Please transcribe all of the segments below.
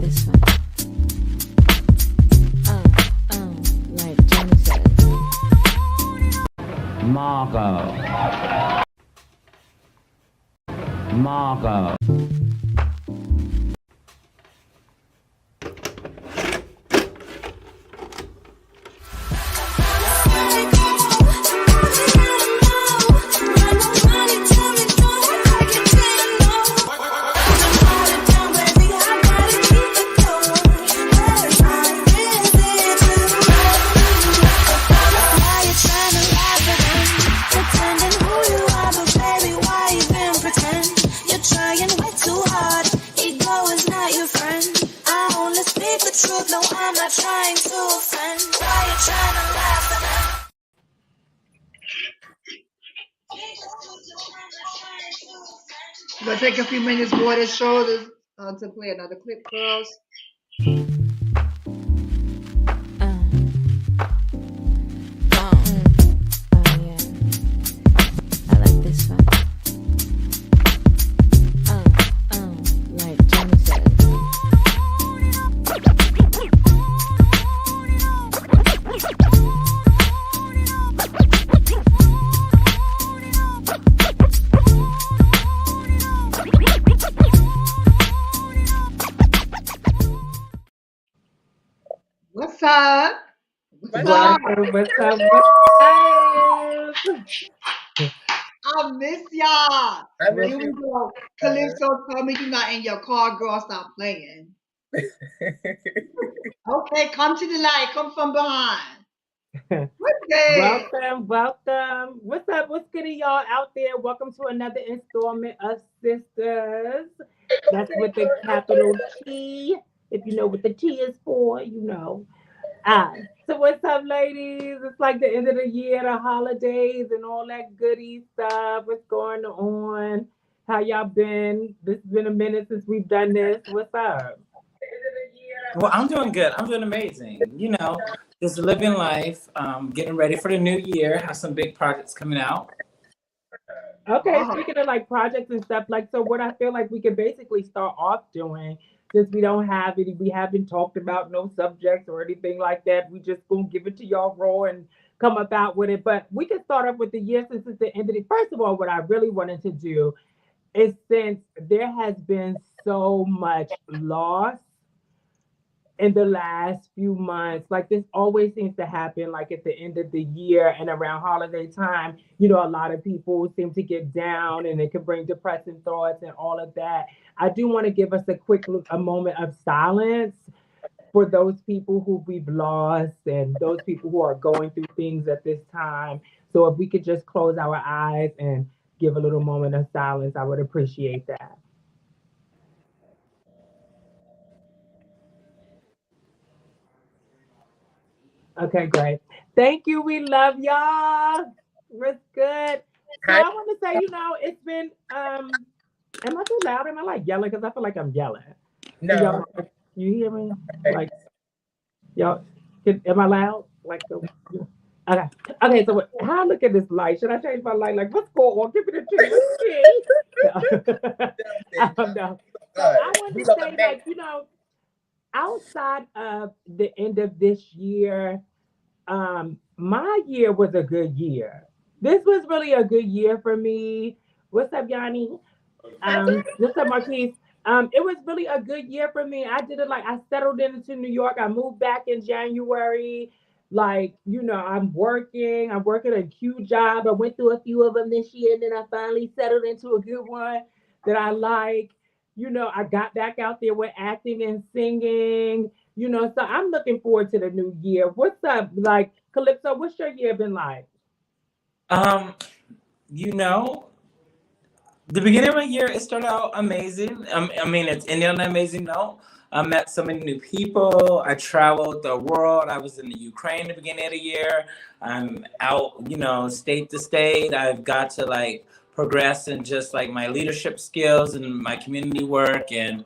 this one. Like Johnny said. Marco. We'll take a few minutes more to show this to play another clip, girls. What's up? What's up? I miss y'all. I miss Here we you. go. Calypso, tell me you're not in your car, girl. Stop playing. Okay, come to the light. Come from behind. Welcome. What's up? What's good, y'all out there? Welcome to another installment of Sisters. That's with the capital T. If you know what the T is for, you know. So what's up, ladies? It's like the end of the year, the holidays, and all that goody stuff. What's going on? How y'all been? This has been a minute since we've done this. What's up? Well, I'm doing good. I'm doing amazing. You know, just living life, getting ready for the new year. Have some big projects coming out. Okay, speaking of like projects and stuff, like so what I feel like we can basically start off doing, since we don't have any, we haven't talked about no subjects or anything like that. We just gonna give it to y'all raw and come about with it. But we can start off with the year since it's the end of the first of all, what I really wanted to do is since there has been so much loss in the last few months. Like this always seems to happen like at the end of the year and around holiday time. You know, a lot of people seem to get down and it can bring depressing thoughts and all of that. I do want to give us a moment of silence for those people who we've lost and those people who are going through things at this time. So if we could just close our eyes and give a little moment of silence, I would appreciate that. Okay, great. Thank you. We love y'all. What's good? So I want to say, you know, it's been am I too loud? Am I like yelling? Because I feel like I'm yelling. No. You hear me? Like y'all am I loud? Like okay. Okay, so how I look at this light? Should I change my light? Like what's going on? Give me the tea. No. So I wanted to say, like, you know, outside of the end of this year, my year was a good year. This was really a good year for me. What's up, Yanni? What's up, Marquise? It was really a good year for me. I did it like I settled into New York. I moved back in January. Like, you know, I'm working. I'm working a cute job. I went through a few of them this year, and then I finally settled into a good one that I like. You know, I got back out there with acting and singing. You know, so I'm looking forward to the new year. What's up, like Calypso? What's your year been like? Um, you know, the beginning of the year, it started out amazing. I mean, it's ended on an amazing note. I met so many new people. I traveled the world. I was in the Ukraine at the beginning of the year. I'm out, you know, state to state. I've got to like progress in just like my leadership skills and my community work and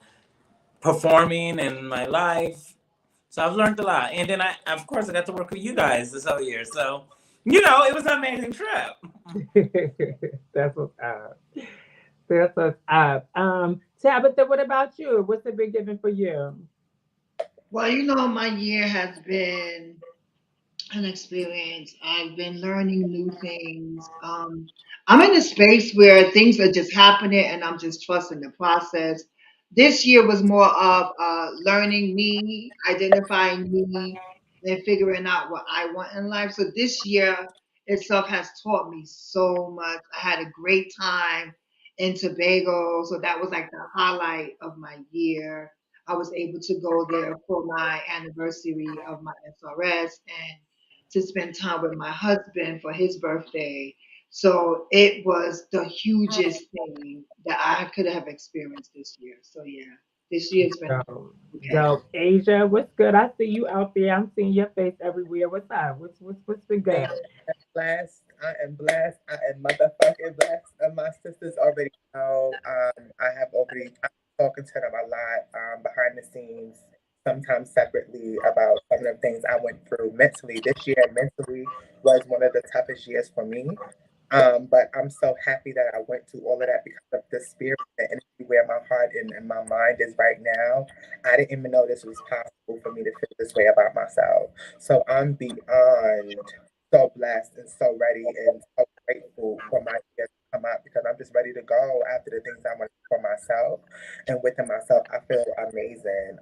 performing in my life. So I've learned a lot. And then of course, I got to work with you guys this whole year. So, you know, it was an amazing trip. That's what's up. That's what's up. Tabitha, what about you? What's the big difference for you? Well, my year has been an experience. I've been learning new things. I'm in a space where things are just happening and I'm just trusting the process. This year was more of learning me, identifying me, and figuring out what I want in life. So this year itself has taught me so much. I had a great time in Tobago. So that was like the highlight of my year. I was able to go there for my anniversary of my SRS and to spend time with my husband for his birthday. So it was the hugest thing that I could have experienced this year. So yeah, this year's been So, okay. so Asia, what's good? I see you out there. I'm seeing your face everywhere. What's up? What's been I good? am blessed. I am blessed. I am motherfucking blessed. And my sisters already know. I'm talking to them a lot behind the scenes, sometimes separately about some of the things I went through mentally. This year, mentally, was one of the toughest years for me. But I'm so happy that I went through all of that because of the spirit and energy where my heart and my mind is right now. I didn't even know this was possible for me to feel this way about myself. So I'm beyond so blessed and so ready and so grateful for my year to come out because I'm just ready to go after the things I want for myself. And within myself, I feel amazing.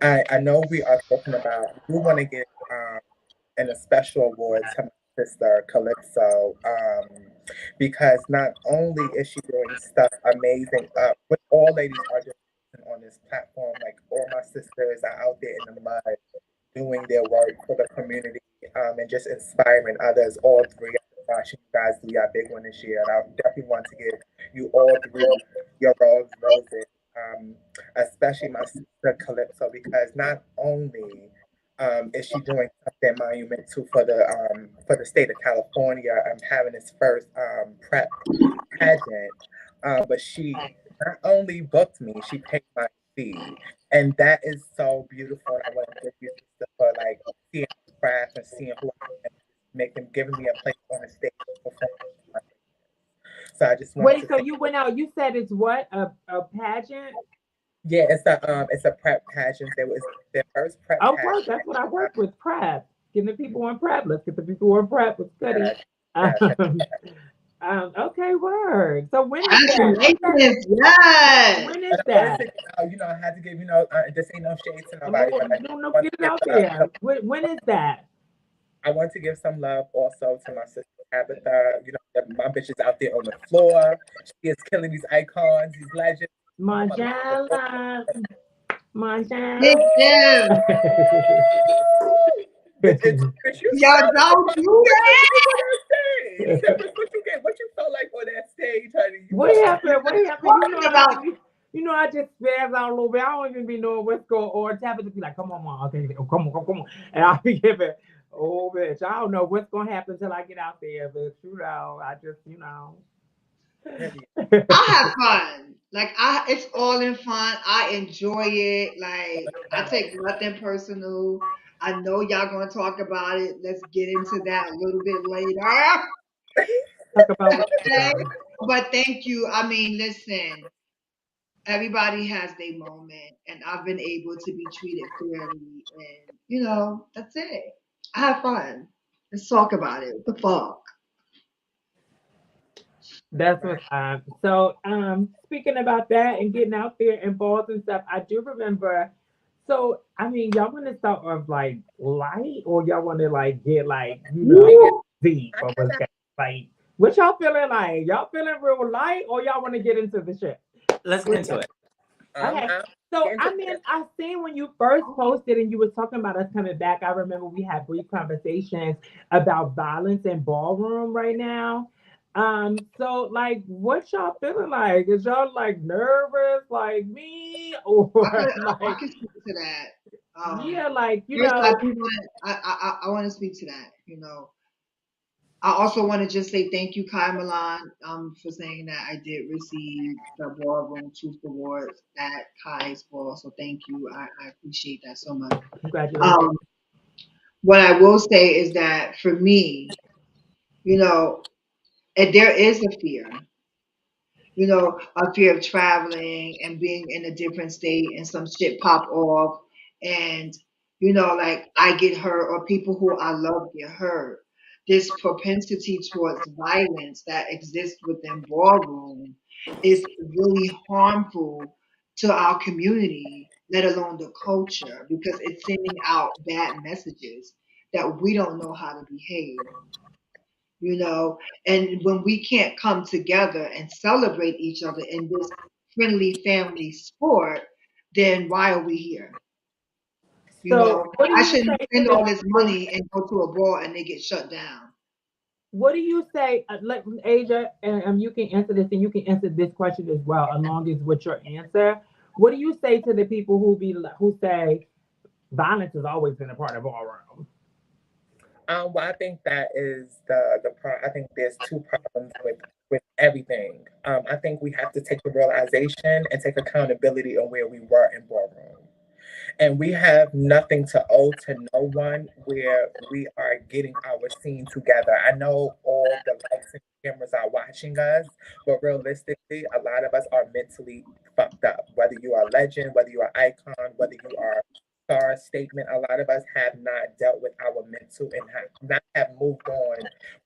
I know we are talking about, we want to give and a special award to my sister Calypso, because not only is she doing stuff amazing, what all ladies are doing on this platform, like all my sisters are out there in the mud doing their work for the community, and just inspiring others. All three. Watching you guys do your big one this year, and I definitely want to give you all three your roses, especially my sister Calypso, because not only is she doing something monumental for the state of California, having its first prep pageant, but she not only booked me, she paid my fee, and that is so beautiful. And I want to thank you sister, for like seeing my craft and seeing who I am, making giving me a place on the stage to perform. So I just want Wait, to so say, you went out, you said it's what? A pageant? yeah, it's a prep pageant. There was their first prep Okay, pageant. that's what I Uh, work with, prep. Getting the people on prep. Let's get the people on prep with study. yes, yes. Um, okay, word. So when is that? What's that? Congratulations. Yes. When is And I wanted to, that? I had to give, this ain't no shade to nobody, No, but I no, no, want get to it give out love. there. When is that? I want to give some love also to my sister Tabitha. My bitch is out there on the floor. She is killing these icons, these legends. Give them a round of applause. Marjala, Big Marjala. Jim. Bitch, you Y'all sounded don't do what you that. think on that stage. What you get? What you felt like on that stage, honey? You What felt like happened? What happened? Talking about I just spaz out a little bit. I don't even be knowing what's going on. Tabitha be like, come on, mom. Okay, oh, come on. And I'll be giving, oh, bitch. I don't know what's going to happen till I get out there, but I just, heavy. I have fun. Like it's all in fun. I enjoy it. Like I take nothing personal. I know y'all gonna talk about it. Let's get into that a little bit later. talk about what Okay. But thank you. I mean, listen, everybody has their moment, and I've been able to be treated fairly, and that's it. I have fun. Let's talk about it. What the fuck? That's Right. what's up. So, speaking about that and getting out there and balls and stuff, I do remember. So, I mean, y'all want to start off like light, or y'all want to like get like We can, deep, I or can what's that like? What y'all feeling like? Y'all feeling real light, or y'all want to get into the shit? Let's get What into it. Okay. I'm So into I mean, I seen when you first posted and you was talking about us coming back. I remember we had brief conversations about violence in ballroom right now. So like what y'all feeling like? Is y'all like nervous like me? Or I like can speak to that. yeah, like First, I do want I want to speak to that. I also want to just say thank you, Kai Milan, for saying that I did receive the Ballroom Truth Awards at Kai's ball. So thank you. I appreciate that so much. congratulations. Um, what I will say is that for me, you know, and there is a fear. A fear of traveling and being in a different state and some shit pop off and like I get hurt or people who I love get hurt. This propensity towards violence that exists within ballroom is really harmful to our community, let alone the culture, because it's sending out bad messages that we don't know how to behave, you know. And when we can't come together and celebrate each other in this friendly family sport, then why are we here? So, what do I you shouldn't say to spend the all this people? money and go to a ball and they get shut down. What do you say, like Asia, and you can answer this, and you can answer this question as well, along as with your answer. What do you say to the people who say violence has always been a part of our world? Well, I think that is I think there's two problems with everything. I think we have to take the realization and take accountability on where we were in ballroom. And we have nothing to owe to no one where we are getting our scene together. I know all the lights and cameras are watching us, but realistically, a lot of us are mentally fucked up. Whether you are a legend, whether you are icon, whether you are star statement, a lot of us have not dealt with our mental and not have moved on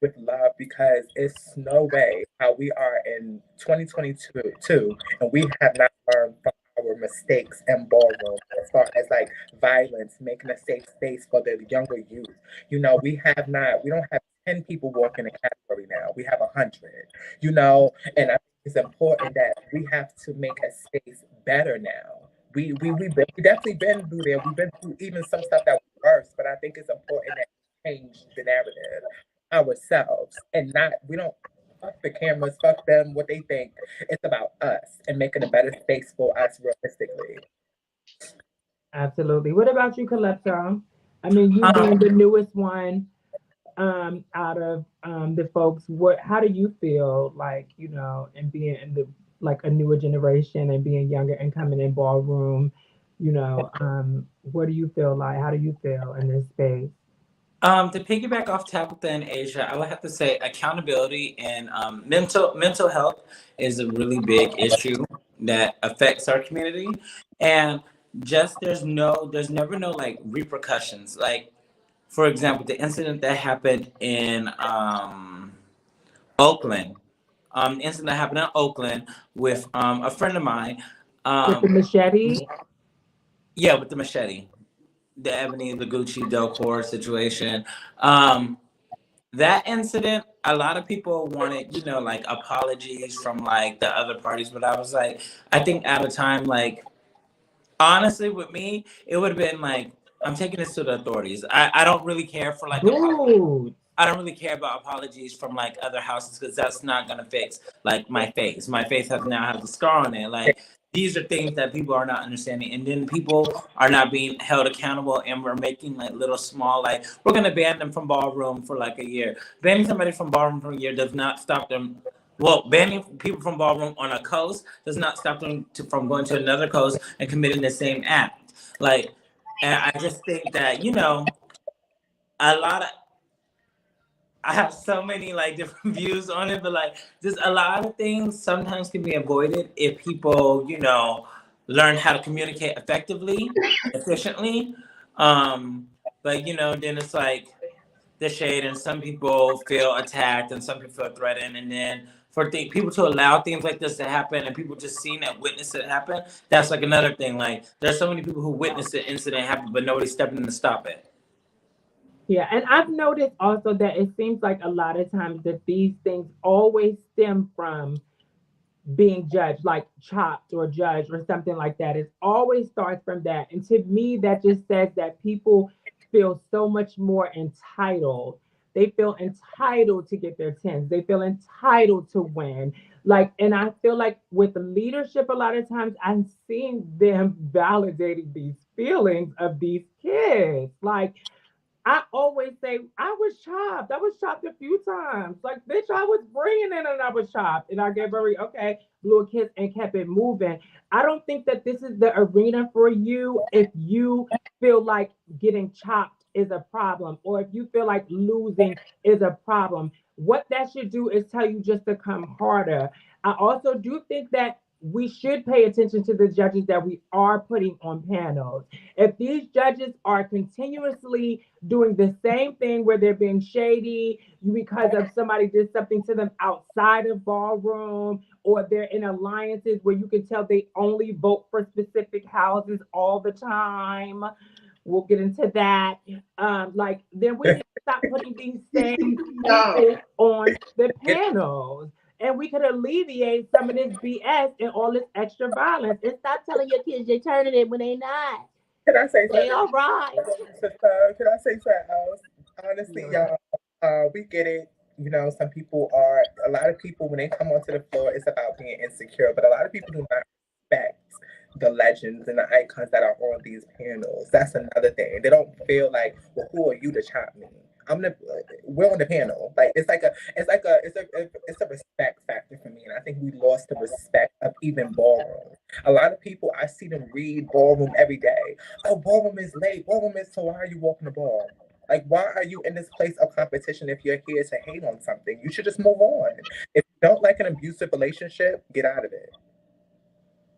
with love, because it's no way how we are in 2022 and we have not learned from our mistakes and ballroom as far as like violence, making a safe space for the younger youth. We don't have 10 people walking the category now. We have 100, and I think it's important that we have to make a space better now. We definitely been through there. We've been through even some stuff that was worse, but I think it's important that we change the narrative ourselves and not we don't fuck the cameras, fuck them, what they think. It's about us and making a better space for us realistically. Absolutely. What about you, Calypso? I mean, you being Um, the newest one out of the folks, how do you feel like, and being in the like a newer generation and being younger and coming in ballroom, what do you feel like? How do you feel in this space? to piggyback off Tabitha and Asia, I would have to say accountability and mental health is a really big issue that affects our community, and just there's never no like repercussions. Like for example, the incident that happened in Oakland, the incident that happened in Oakland with a friend of mine. With the Um, machete? yeah, with the machete, the Ebony Lagucci Delcor situation. Um, that incident, a lot of people wanted, like apologies from like the other parties, but I was like, I think at a time, like honestly, with me, it would have been like, I'm taking this to the authorities. I don't really care for like apologies. Dude. I don't really care about apologies from like other houses because that's not gonna fix like my face. My face has now has a scar on it. Like these are things that people are not understanding, and then people are not being held accountable, and we're making like little small like we're gonna ban them from ballroom for like a year. Banning somebody from ballroom for a year does not stop them. Well, banning people from ballroom on a coast does not stop them from going to another coast and committing the same act. Like, and I just think that a lot of I have so many like different views on it, but like just a lot of things sometimes can be avoided if people, learn how to communicate effectively and efficiently. Um, but then it's like the shade, and some people feel attacked, and some people feel threatened, and then for people to allow things like this to happen, and people just seeing it, witness it happen, that's like another thing. Like there's so many people who witnessed the incident happen, but nobody's stepping in to stop it. Yeah, and I've noticed also that it seems like a lot of times that these things always stem from being judged, like chopped or judged or something like that. It always starts from that. And to me, that just says that people feel so much more entitled. They feel entitled to get their tens. They feel entitled to win. Like, and I feel like with leadership, a lot of times I'm seeing them validating these feelings of these kids. Like, I always say I was chopped. I was chopped a few times. Like, bitch, I was bringing it and I was chopped. And I gave very okay, blew a kiss and kept it moving. I don't think that this is the arena for you if you feel like getting chopped is a problem or if you feel like losing is a problem. What that should do is tell you just to come harder. I also do think that we should pay attention to the judges that we are putting on panels. If these judges are continuously doing the same thing where they're being shady because of somebody did something to them outside of ballroom, or they're in alliances where you can tell they only vote for specific houses all the time, we'll get into that. Like, then we need to stop putting these same No. people on the panels, and we could alleviate some of this BS and all this extra violence, and stop telling your kids they're turning it when they not. Can I say They something? all right. Sister, can I say something else? Honestly, Yeah. y'all, we get it. You know, some people are, a lot of people, when they come onto the floor, it's about being insecure, but a lot of people do not respect the legends and the icons that are on these panels. That's another thing. They don't feel like, well, who are you to chop me? We're on the panel. Like, it's a respect factor for me, and I think we lost the respect of even ballroom. A lot of people, I see them read ballroom every day. Oh, ballroom is late. Ballroom is, so why are you walking the ball? Like, why are you in this place of competition if you're here to hate on something? You should just move on. If you don't like an abusive relationship, get out of it.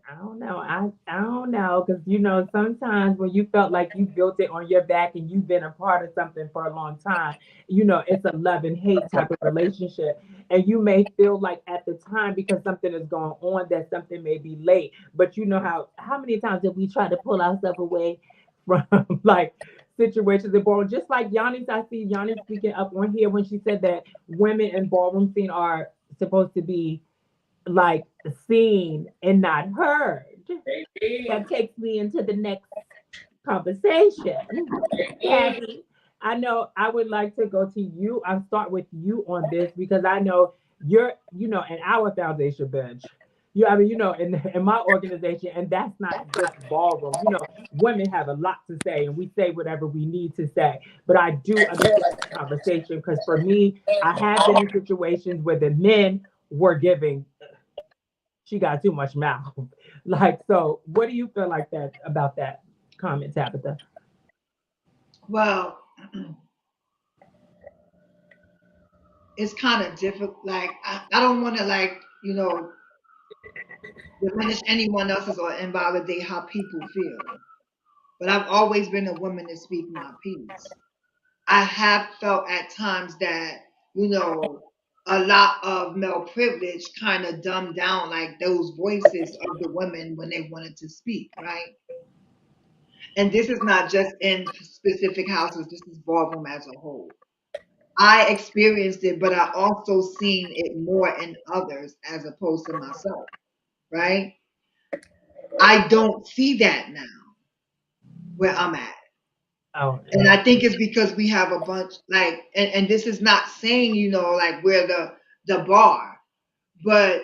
I don't know. I don't know, because sometimes when you felt like you built it on your back and you've been a part of something for a long time, it's a love and hate type of relationship, and you may feel like at the time, because something is going on, that something may be late. But you know how many times have we tried to pull ourselves away from like situations in ballroom? Just like Yanni, I see Yanni speaking up on here when she said that women in ballroom scene are supposed to be like seen and not heard. That takes me into the next conversation. Tabby, I know I would like to go to you. I'll start with you on this because I know you're, in our foundation bench. In my organization, and that's not just ballroom. Women have a lot to say, and we say whatever we need to say. But I do understand the conversation, because for me, I have been in situations where the men were giving, she got too much mouth. Like, so what do you feel like that about that comment, Tabitha? Well, it's kind of difficult. Like, I don't want to, like, diminish anyone else's or invalidate how people feel. But I've always been a woman to speak my piece. I have felt at times that, you know, a lot of male privilege kind of dumbed down like those voices of the women when they wanted to speak, right? And this is not just in specific houses, this is ballroom as a whole. I experienced it, but I also seen it more in others as opposed to myself, right? I don't see that now where I'm at. Oh, And I think it's because we have a bunch like, and this is not saying, like we're the bar, but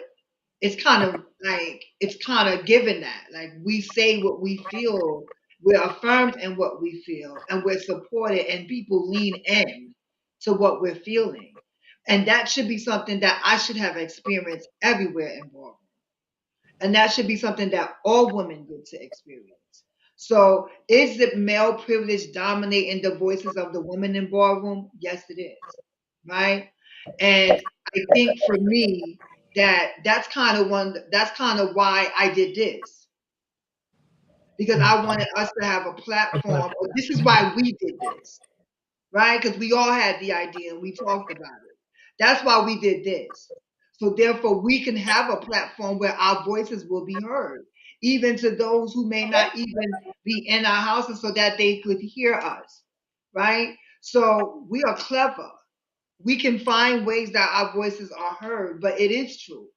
it's kind of like it's kind of given that. Like, we say what we feel, we're affirmed in what we feel, and we're supported, and people lean in to what we're feeling. And that should be something that I should have experienced everywhere in ballroom. And that should be something that all women get to experience. So, is the male privilege dominating the voices of the women in ballroom? Yes, it is. Right? And I think for me, that's kind of why I did this. Because I wanted us to have a platform. This is why we did this, right? Because we all had the idea and we talked about it. That's why we did this. So therefore, we can have a platform where our voices will be heard, even to those who may not even be in our houses, so that they could hear us, right? So we are clever. We can find ways that our voices are heard, but it is true.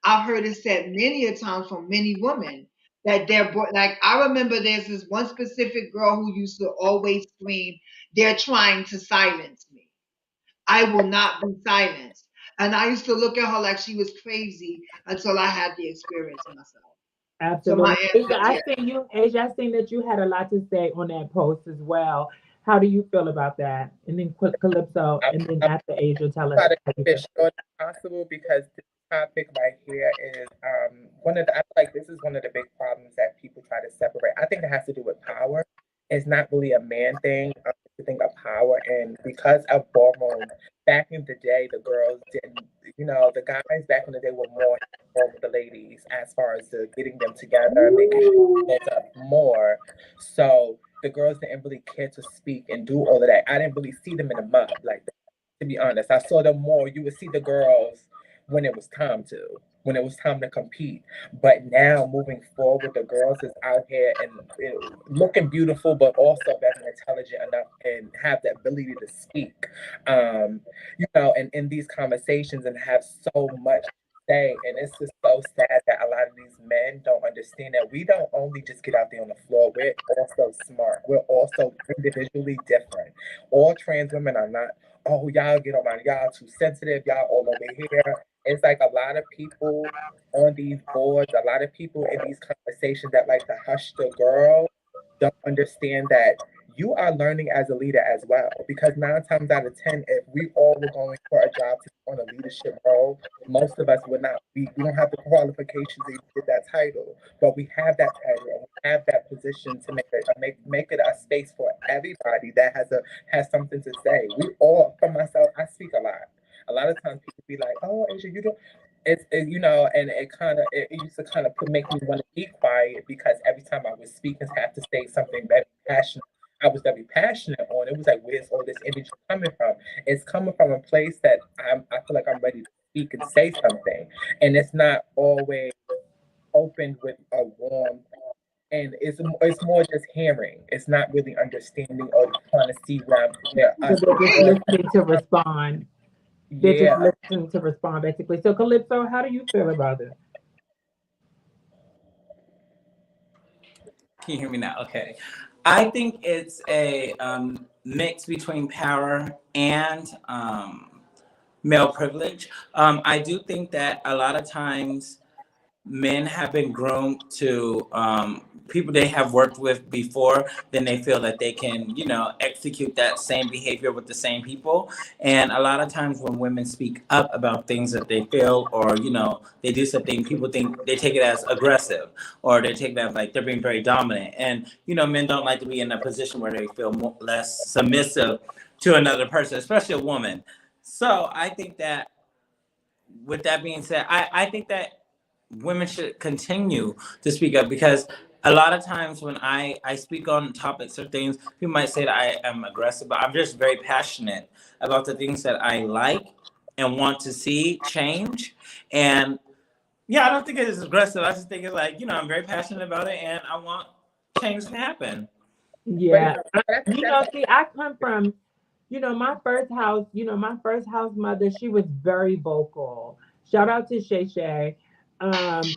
I've heard it said many a times from many women that like, I remember there's this one specific girl who used to always scream, "They're trying to silence me. I will not be silenced." And I used to look at her like she was crazy until I had the experience myself. So my absolutely. answer Asia, is I yes. seen you. Asia, I seen that you had a lot to say on that post as well. How do you feel about that? And then quick Calypso, and then I after Asia, tell us try to how you keep it feel. short as possible because this topic right here is one of the, I feel like this is one of the big problems that people try to separate. I think it has to do with power. It's not really a man thing. It's a thing of power, and because of ballroom, back in the day, the girls didn't You know, the guys back in the day were more involved with the ladies as far as the getting them together, making sure it built up more. So the girls didn't really care to speak and do all of that. I didn't really see them in the mud like that, to be honest. I saw them more. You would see the girls when it was time to, when it was time to compete. But now moving forward, the girls is out here and looking beautiful, but also very intelligent enough and have the ability to speak, you know, and in these conversations and have so much to say. And it's just so sad that a lot of these men don't understand that we don't only just get out there on the floor, we're also smart. We're also individually different. All trans women are not, oh, y'all get on my, y'all too sensitive, y'all all over here. It's like a lot of people on these boards, a lot of people in these conversations that like to hush the girl don't understand that you are learning as a leader as well. Because 9 times out of 10, if we all were going for a job to be on a leadership role, most of us would not be, we don't have the qualifications to get that title, but we have that title and we have that position to make it a space for everybody that has something to say. We all, for myself, I speak a lot. A lot of times people be like, "Oh, Asia, you don't." You know, and it used to kind of make me want to be quiet because every time I was speaking, I have to say something very passionate. I was very passionate on. It was like, where's all this energy coming from? It's coming from a place that I feel like I'm ready to speak and say something, and it's not always opened with a warm. And it's more just hearing. It's not really understanding or trying to see where So us they're just all. listening to respond. They're just Yeah, listening to respond, basically. So, Calypso, how do you feel about this? Can you hear me now? Okay. I think it's a mix between power and male privilege. I do think that a lot of times men have been groomed to people they have worked with before, then they feel that they can, you know, execute that same behavior with the same people. And a lot of times when women speak up about things that they feel or, you know, they do something, people think they take it as aggressive or they take that like they're being very dominant. And, you know, men don't like to be in a position where they feel less submissive to another person, especially a woman. So I think that with that being said, I think that women should continue to speak up because a lot of times when I speak on topics or things, people might say that I am aggressive, but I'm just very passionate about the things that I like and want to see change. And yeah, I don't think it is aggressive. I just think it's like, you know, I'm very passionate about it and I want change to happen. but Yeah. You that's know, see, I come from, my first house, my first house mother, she was very vocal. Shout out to Shay Shay.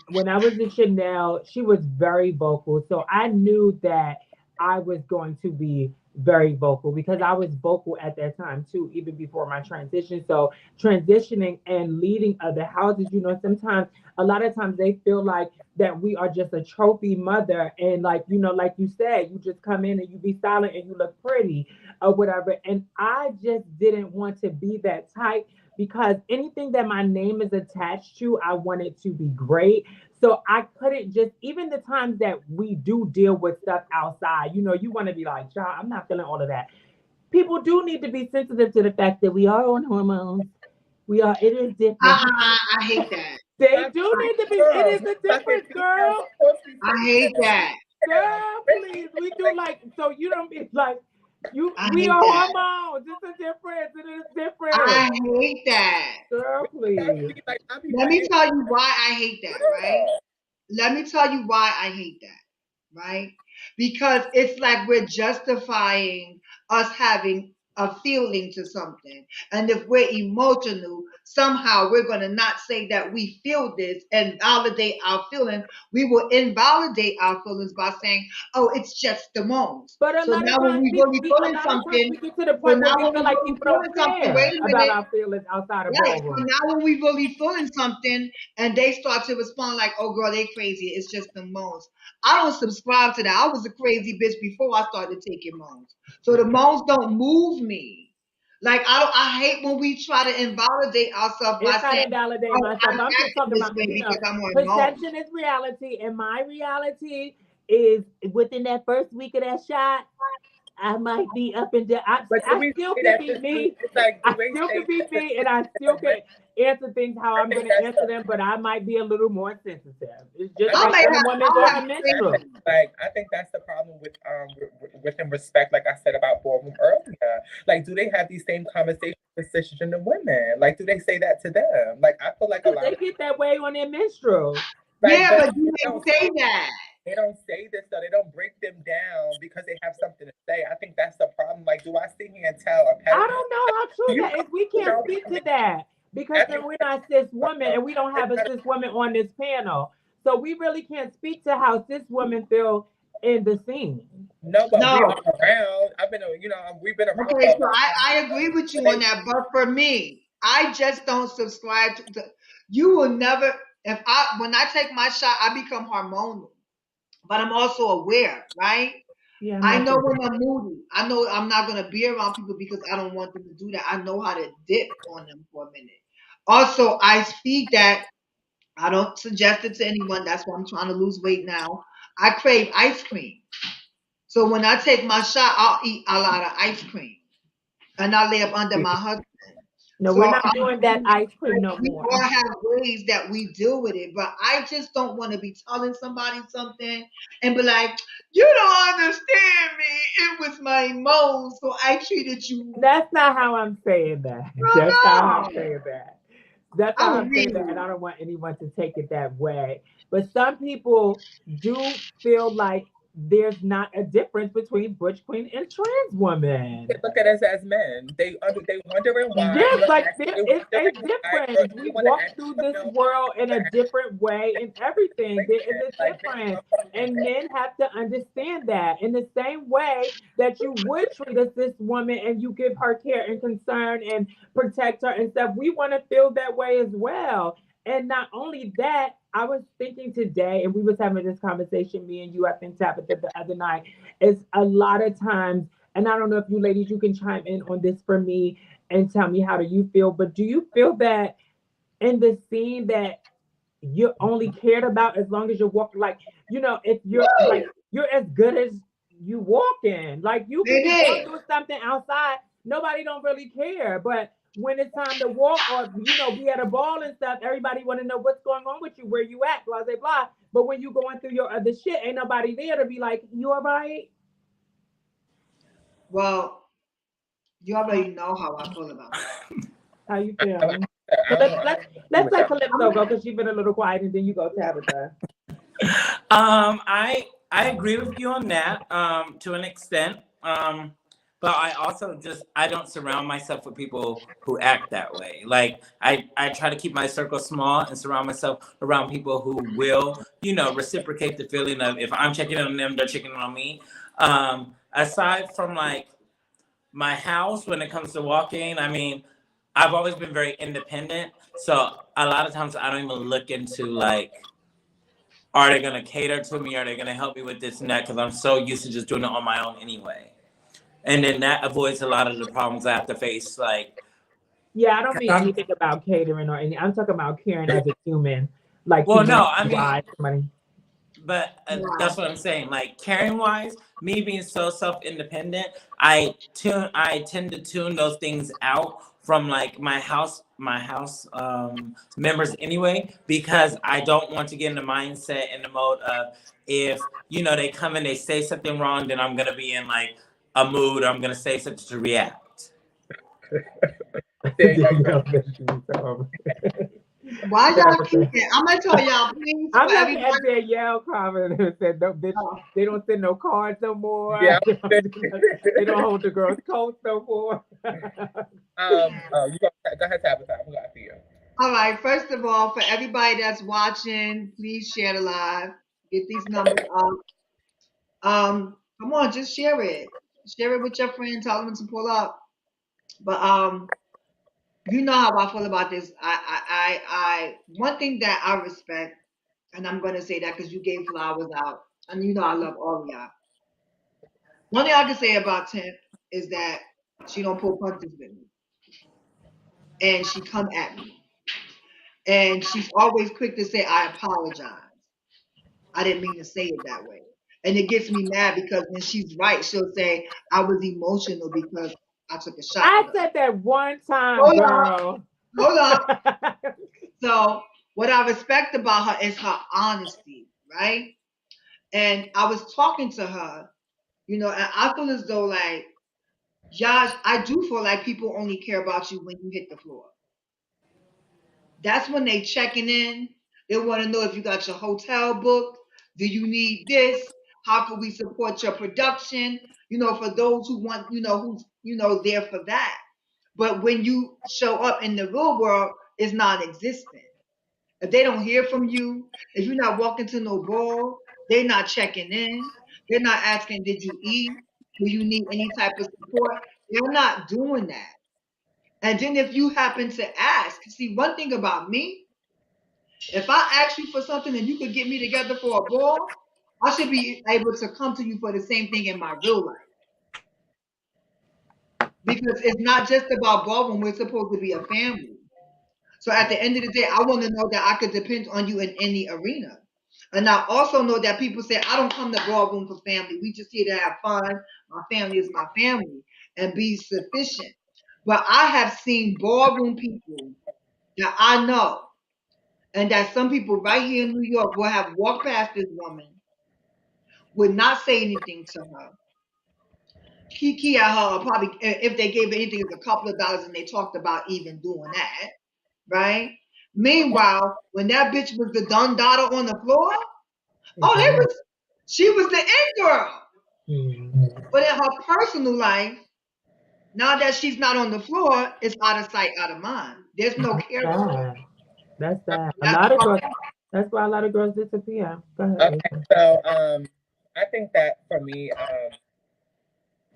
When I was in Chanel, she was very vocal. So I knew that I was going to be very vocal because I was vocal at that time too, even before my transition. So transitioning and leading other houses, sometimes a lot of times they feel like that we are just a trophy mother and like like you said, you just come in and you be silent and you look pretty or whatever. And I just didn't want to be that type because anything that my name is attached to, I want it to be great. So I couldn't just, even the times that we do deal with stuff outside, you want to be like, child, I'm not feeling all of that. People do need to be sensitive to the fact that we are on hormones. It is different. I hate that. They that's do need to be, it girl. is You a fucking difference, female. girl. Of course we I sensitive. hate that. Girl, please. We do like, so you don't be like, I we hate are that. hormones. It's a difference. It is different. I hate that. Girl, please. I be Let me fighting tell you why I hate that, right? girl. Let me tell you why I hate that, right? Because it's like we're justifying us having a feeling to something. And if we're emotional, somehow we're going to not say that we feel this and validate our feelings. We will invalidate our feelings by saying, oh, it's just the moans. But a So lot now of when times we people, really a feeling lot of times something, we get to the so point where now we when feel we like really people don't feeling something, care wait a about minute. our feelings outside of Right. So ballroom. now when we really feeling something and they start to respond like, oh girl, they crazy. It's just the moans. I don't subscribe to that. I was a crazy bitch before I started taking moans. So the moans don't move me. Like I hate when we try to invalidate ourselves by It's not saying, invalidating oh, myself. I'm I'm just acting talking this about, way because I'm on moans. perception is reality, and my reality is within that first week of that shot. I might be up and down. But do I we still say can that be to see? me. It's like, do I we still say can be that to me, and see I the still women? can answer things how I I'm think going to that's answer the them, but I might be a little more sensitive. It's just I I like think may that's when a have, woman I going have a to say menstrual. something. like I think that's the problem within respect, like I said about Ballroom earlier. Like, do they have these same conversations with cisgender women? Like, do they say that to them? Like, I feel like a Because lot they of get that way on their menstrual. like, Yeah, but but do they don't they say that? they don't say this though. They don't break them down because they have something to say. I think that's the problem. Like, do I sit here and tell a I pedicure? don't know how Do true you that is. We can't know speak how to many? that because At the then we're not cis women and we don't it's have a not cis woman on this panel. So we really can't speak to how cis women feel in the scene. no, but we are No. around. I've been, we've been around for Okay, a so long I time. agree with you But on that, but for me, I just don't subscribe to the, you will never, if I, when I take my shot, I become hormonal, but I'm also aware, right? Yeah, I'm I not know sure. when I'm moody. I know I'm not going to be around people because I don't want them to do that. I know how to dip on them for a minute. Also, I speak that I don't suggest it to anyone. That's why I'm trying to lose weight now. I crave ice cream. So when I take my shot, I'll eat a lot of ice cream and I lay up under my husband. No, So we're I'm not doing that saying, ice cream like, no we more. all have ways that we deal with it, but I just don't want to be telling somebody something and be like, "You don't understand me. It was my emotions, so I treated you." That's not how I'm saying that. That's not how I'm Oh no, saying that. That's not how I'm I'm saying that, and really. I don't want anyone to take it that way. But some people do feel like there's not a difference between butch queen and trans woman. look at us as men. They wondering why Yes, you're like asking. there They is a wondering why difference. they We want to walk ask through you this know world in a to ask different way in everything. There is women. a Like they difference. come from And men have to understand that in the same way that you would treat a cis woman and you give her care and concern and protect her and stuff. We want to feel that way as well. And not only that, I was thinking today, and we was having this conversation, me and you, I think Tabitha the other night, is a lot of times, and I don't know if you ladies, you can chime in on this for me and tell me how do you feel. But do you feel that in the scene that you're only cared about as long as you're walking, like, if you're like Woo! you're as good as you walking, like you could be going It is. through something outside, nobody don't really care. But when it's time to walk or be at a ball and stuff, everybody want to know what's going on with you, where you at, blah blah blah. But when you going through your other shit, ain't nobody there to be like, you all right? Well, you already know how I feel about that. How you I, I, feel? I So don't let's know. I let's agree let's with let that. Calypso go because she's been a little quiet, and then you go, Tabitha. I agree with you on that to an extent. But I also just I don't surround myself with people who act that way. Like I try to keep my circle small and surround myself around people who will, reciprocate the feeling of if I'm checking on them, they're checking on me. Aside from like my house when it comes to walking, I mean, I've always been very independent. So a lot of times I don't even look into like are they gonna cater to me? Are they gonna help me with this and that? Because I'm so used to just doing it on my own anyway. And then that avoids a lot of the problems I have to face. Like, Yeah, I don't 'cause mean I'm, anything about catering or anything. I'm talking about caring as a human, like well, keeping no, I mean, wise money. but that's Wow. what I'm saying. Like, caring wise, me being so self independent, I tend to tune those things out from like my house members anyway, because I don't want to get in the mindset in the mode of if they come and they say something wrong, then I'm gonna be in like a mood. Or I'm gonna say something to react. There you go. Danielle said she was Why y'all keep Tabitha. it? I'm gonna tell y'all, please, for I'm looking everybody. at Danielle comment and said, no, bitch, Oh, they don't send no cards no more. Yeah. They don't hold the girls' coats no more. You go ahead, Tabitha. I'm glad for you. all right. First of all, for everybody that's watching, please share the live. Get these numbers up. Come on, just share it. Share it with your friends. Tell them to pull up. But you know how I feel about this. One thing that I respect, and I'm gonna say that because you gave flowers out, and you know I love all of y'all. One thing I can say about Tim is that she don't pull punches with me, and she come at me, and she's always quick to say I apologize. I didn't mean to say it that way. And it gets me mad because when she's right, she'll say, I was emotional because I took a shot I with her. said that one time, Hold on, girl. hold on. So what I respect about her is her honesty, right? And I was talking to her, you know, and I feel as though like, Josh, I do feel like people only care about you when you hit the floor. That's when they checking in. They want to know if you got your hotel booked. Do you need this? How can we support your production? You know, for those who want, you know, who's, you know, there for that. But when you show up in the real world, it's non-existent. If they don't hear from you, if you're not walking to no ball, they're not checking in. They're not asking, did you eat? Do you need any type of support? They're not doing that. And then if you happen to ask, see, one thing about me, if I ask you for something and you could get me together for a ball, I should be able to come to you for the same thing in my real life. Because it's not just about ballroom, we're supposed to be a family. So at the end of the day, I want to know that I could depend on you in any arena. And I also know that people say, I don't come to ballroom for family. We just here to have fun. My family is my family and be sufficient. But I have seen ballroom people that I know, and that some people right here in New York will have walked past this woman, would not say anything to her, kiki at her, or probably if they gave her anything, it's a couple of dollars, and they talked about even doing that, right? Meanwhile, when that bitch was the Don Dada on the floor, oh, she was the in girl. Mhm. But in her personal life, now that she's not on the floor, it's out of sight, out of mind. There's no care for her. Sad. That's sad. A That's lot of my girls. point. That's why a lot of girls disappear. Go ahead. Okay, so I think that for me,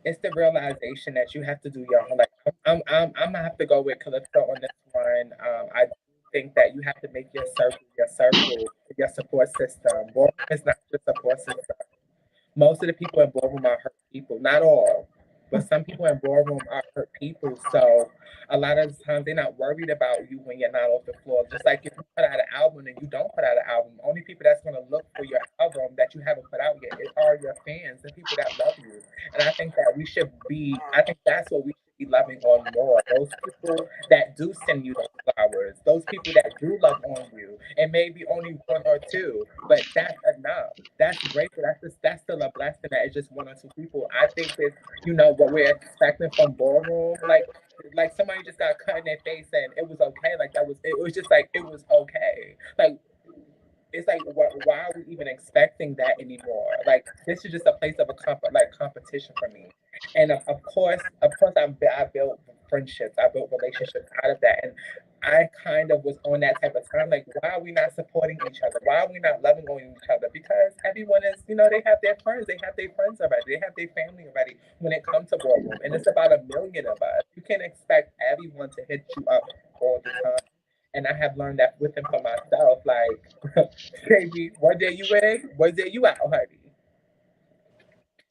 it's the realization that you have to do your own. Like I'm gonna have to go with Calypso on this one. I do think that you have to make your support system. Ballroom is not your support system. Most of the people in ballroom are hurt people. Not all, but some people in ballroom are hurt people. So a lot of the times they're not worried about you when you're not off the floor. Just like if you put out an album and you don't put out an album, only people that's gonna look for your album that you haven't put out yet are your fans and people that love you. And I think that we should be. I think that's what we should be loving on more. Those people that do send you those flowers. Those people that do love on you. And maybe only one or two, but that's enough. That's great. But that's still a blessing that it's just one or two people. I think it's what we're expecting from ballroom, like somebody just got cut in their face and it was okay. Like it was just like it was okay. Like it's like why are we even expecting that anymore? Like this is just a place of a competition for me. And of course, I built friendships, I built relationships out of that, and I kind of was on that type of time. Like, why are we not supporting each other? Why are we not loving on each other? Because everyone is, they have their friends, already, they have their family already. When it comes to ballroom, and it's about 1 million of us, you can't expect everyone to hit you up all the time. And I have learned that within for myself. Like, baby, one day you in, one day you out, honey.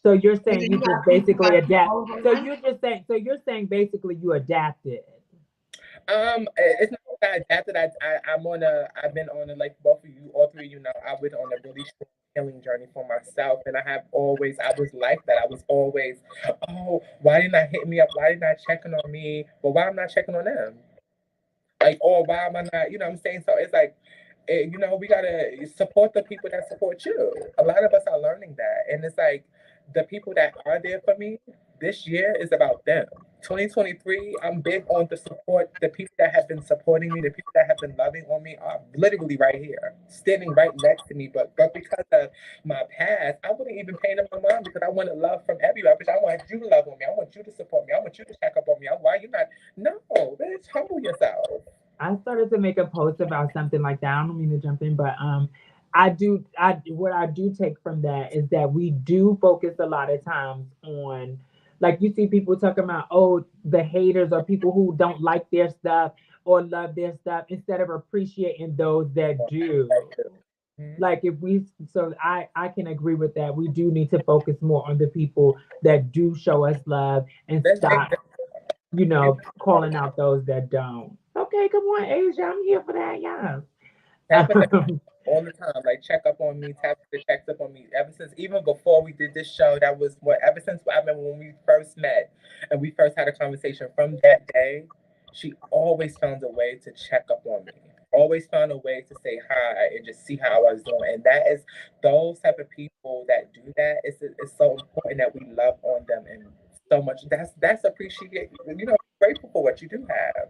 So you're And then saying you you just got people basically got adapt. all over So life. you're just saying. So you're saying basically you adapted. It's not that I adapted. I've been on a, like both of you, all three of you know, I went on a really strong healing journey for myself, and I was like that. I was always, oh, why didn't I hit me up? Why didn't I checking on me? But why am I not checking on them? Like, or why am I not? You know what I'm saying? So it's like, we gotta support the people that support you. A lot of us are learning that, and it's like the people that are there for me this year is about them. 2023, I'm big on the support. The people that have been supporting me, the people that have been loving on me, are literally right here, standing right next to me. But because of my past, I wouldn't even pay them my mind because I wanted love from everybody. Because I want you to love on me. I want you to support me. I want you to check up on me. Why you not? No, bitch, humble yourself. I started to make a post about something like that. I don't mean to jump in, but I do. What I do take from that is that we do focus a lot of times on, like you see people talking about, oh, the haters or people who don't like their stuff or love their stuff instead of appreciating those that do. Mhm. Like if we, so I can agree with that. We do need to focus more on the people that do show us love and Let's make stop, calling out those that don't. Okay, come on, Asia. I'm here for that, yeah. Tap in the all the time. Like check up on me, checks up on me. Ever since even before we did this show, that was what ever since I remember when we first met and we first had a conversation. From that day, she always found a way to check up on me. Always found a way to say hi and just see how I was doing. And that is those type of people that do that. It's so important that we love on them and so much. That's appreciate. Grateful for what you do have.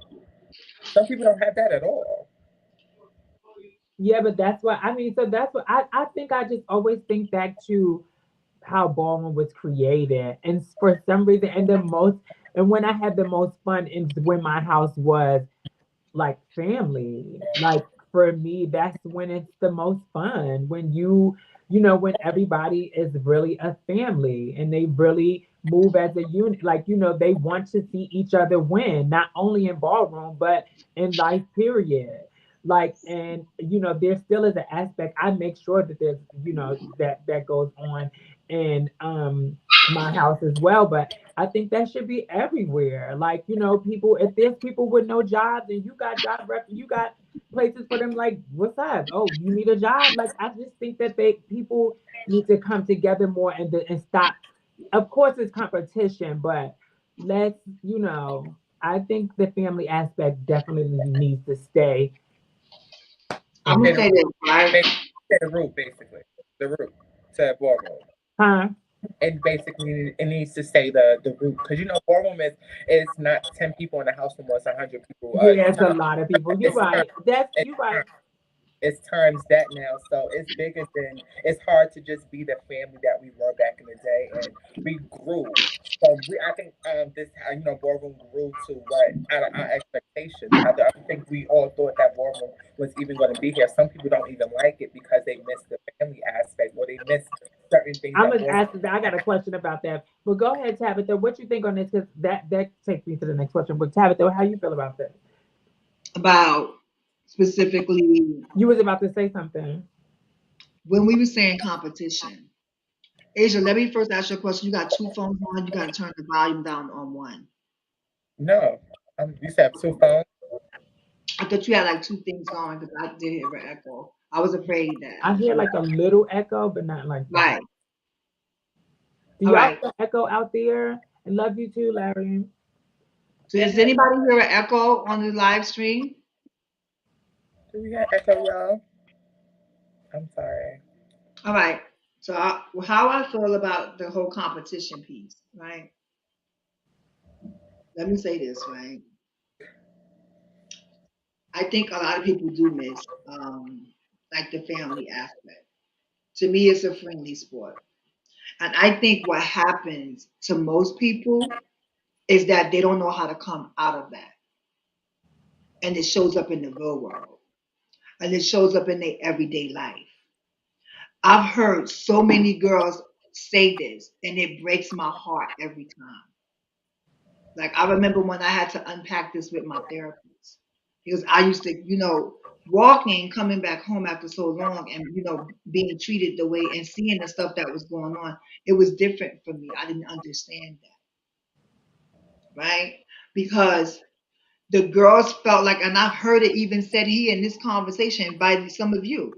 Some people don't have that at all. Yeah, but that's what I mean. So that's what I think. I just always think back to how ballroom was created, and for some reason, and when I had the most fun, and when my house was like family. Like for me, that's when it's the most fun. When when everybody is really a family and they really move as a unit. Like, they want to see each other win, not only in ballroom, but in life, period. Like, and there still is an aspect. I make sure that there's, that goes on in my house as well. But I think that should be everywhere. Like, people, if there's people with no jobs and you got you got places for them, like, what's up? Oh, you need a job? Like, I just think that people need to come together more and stop. Of course, it's competition, but let's, I think the family aspect definitely needs to stay I'm in, gonna say this, right? The root, basically. The root to ballroom. huh? And basically, it needs to say the root. Because, ballroom is not 10 people in the house anymore. It's 100 people. Yeah, it's a lot of people. You're It's time. right. That's It's you right. time. It's times that now. So it's bigger than, it's hard to just be the family that we were back in the day. And we grew. So I think this, ballroom grew to what out of our expectations. I think we all thought that ballroom was even going to be here. Some people don't even like it because they miss the family aspect or they miss certain things I'm that gonna ballroom. ask. I got a question about that. But go ahead, Tabitha. What you think on this? Because that takes me to the next question. But Tabitha, how you feel about this? About specifically You was about to say something. when we were saying competition. Asia, let me first ask you a question. You got two phones on, you gotta turn the volume down on one. No. You used to have two phones. I thought you had like two things going because I did hear an echo. I was afraid that I hear like a little echo, but not like that. right. Do All y'all right. feel echo out there? And love you too, Larry. So does anybody hear an echo on the live stream? Do we have echo, y'all? I'm sorry. All right. So how I feel about the whole competition piece, right? Let me say this, right? I think a lot of people do miss like the family aspect. To me, it's a friendly sport. And I think what happens to most people is that they don't know how to come out of that. And it shows up in the real world. And it shows up in their everyday life. I've heard so many girls say this, and it breaks my heart every time. Like I remember when I had to unpack this with my therapist because I used to, walking, coming back home after so long, and being treated the way and seeing the stuff that was going on, it was different for me. I didn't understand that, right? Because the girls felt like, and I've heard it even said here in this conversation by some of you,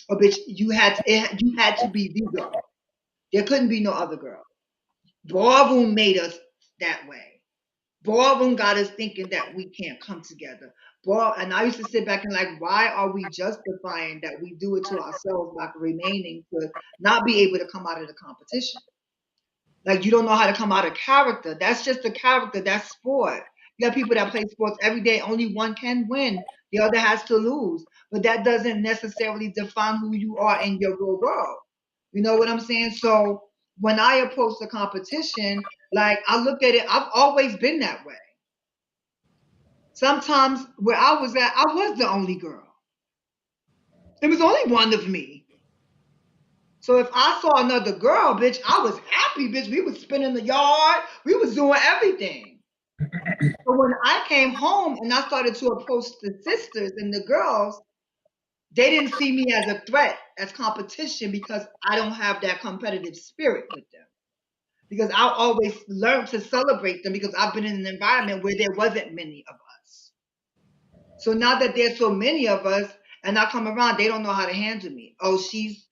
oh, bitch, you had to be the girl. There couldn't be no other girl. Ballroom made us that way. Ballroom got us thinking that we can't come together. And I used to sit back and like, why are we justifying that we do it to ourselves by remaining to not be able to come out of the competition? Like you don't know how to come out of character. That's just a character. That's sport. You have people that play sports every day. Only one can win. The other has to lose. But that doesn't necessarily define who you are in your real world. You know what I'm saying? So when I approach the competition, like I look at it, I've always been that way. Sometimes where I was at, I was the only girl. There was only one of me. So if I saw another girl, bitch, I was happy, bitch. We was spinning the yard. We was doing everything. But when I came home and I started to approach the sisters and the girls, they didn't see me as a threat, as competition, because I don't have that competitive spirit with them. Because I always learned to celebrate them because I've been in an environment where there wasn't many of us. So now that there's so many of us, and I come around, they don't know how to handle me. Oh, she's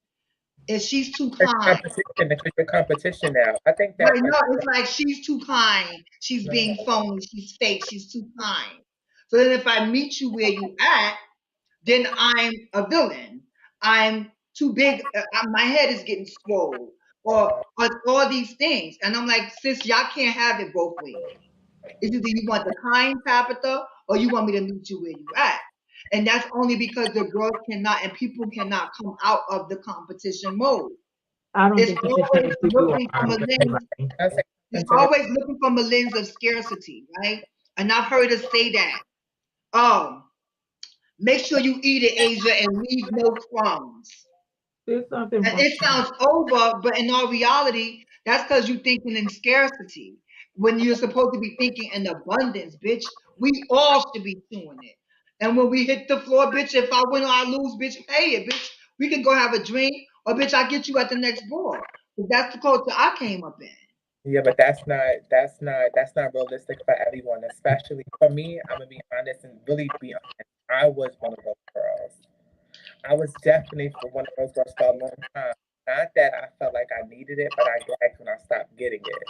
too It's kind. competition. It's your competition now. I think that Right? No, it's like she's too kind. She's being phony. She's fake. She's too kind. So then, if I meet you where you at, then I'm a villain. I'm too big. My head is getting swole, or all these things. And I'm like, sis, y'all can't have it both ways. It's either you want the kind Tabitha, or you want me to meet you where you at. And that's only because the girls cannot and people cannot come out of the competition mode. I don't It's think you can always change who you looking are from a for lens. anybody. I say It's into the always looking from a lens of scarcity, right? And I've heard us say that. Oh, make sure you eat it, Asia, and leave no crumbs. There's something And wrong. it sounds over, but in all reality, that's because you're thinking in scarcity when you're supposed to be thinking in abundance, bitch. We all should be doing it. And when we hit the floor, bitch, if I win or I lose, bitch, pay it, bitch. We can go have a drink, or bitch, I get you at the next board. But that's the culture I came up in. Yeah, but that's not realistic for everyone, especially for me. I'm gonna be honest and really be honest. I was one of those girls. I was definitely for one of those girls for a long time. Not that I felt like I needed it, but I gagged when I stopped getting it.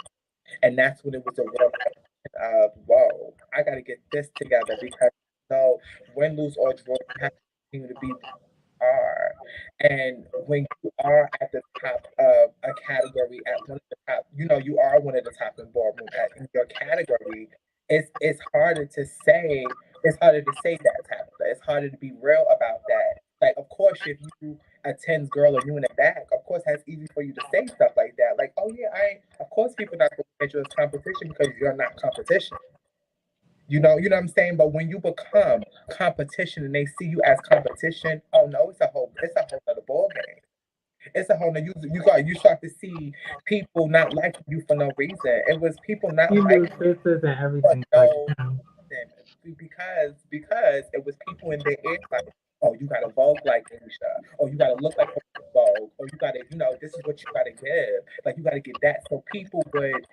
And that's when it was a real question of, whoa, I got to get this together because no, win, lose, or draw, you have to continue to be who you are. And when you are at the top of a category, at one of the top, you are one of the top in ballroom in your category. It's harder to say. It's harder to say that, Tabitha. It's harder to be real about that. Like, of course, if you a tens girl or you in the back, of course that's easy for you to say stuff like that. Like, oh yeah, of course people not gonna look at you as competition because you're not competition. You know what I'm saying? But when you become competition and they see you as competition, oh no, it's a whole other ball game. It's a whole nother you start to see people not liking you for no reason. It was people not You lose liking you sisters and for everything. Like, no reason. Because it was people in their ear like, oh, you gotta Vogue like Asia, or you gotta look like Vogue, or you gotta, this is what you gotta give. Like you gotta get that. So people would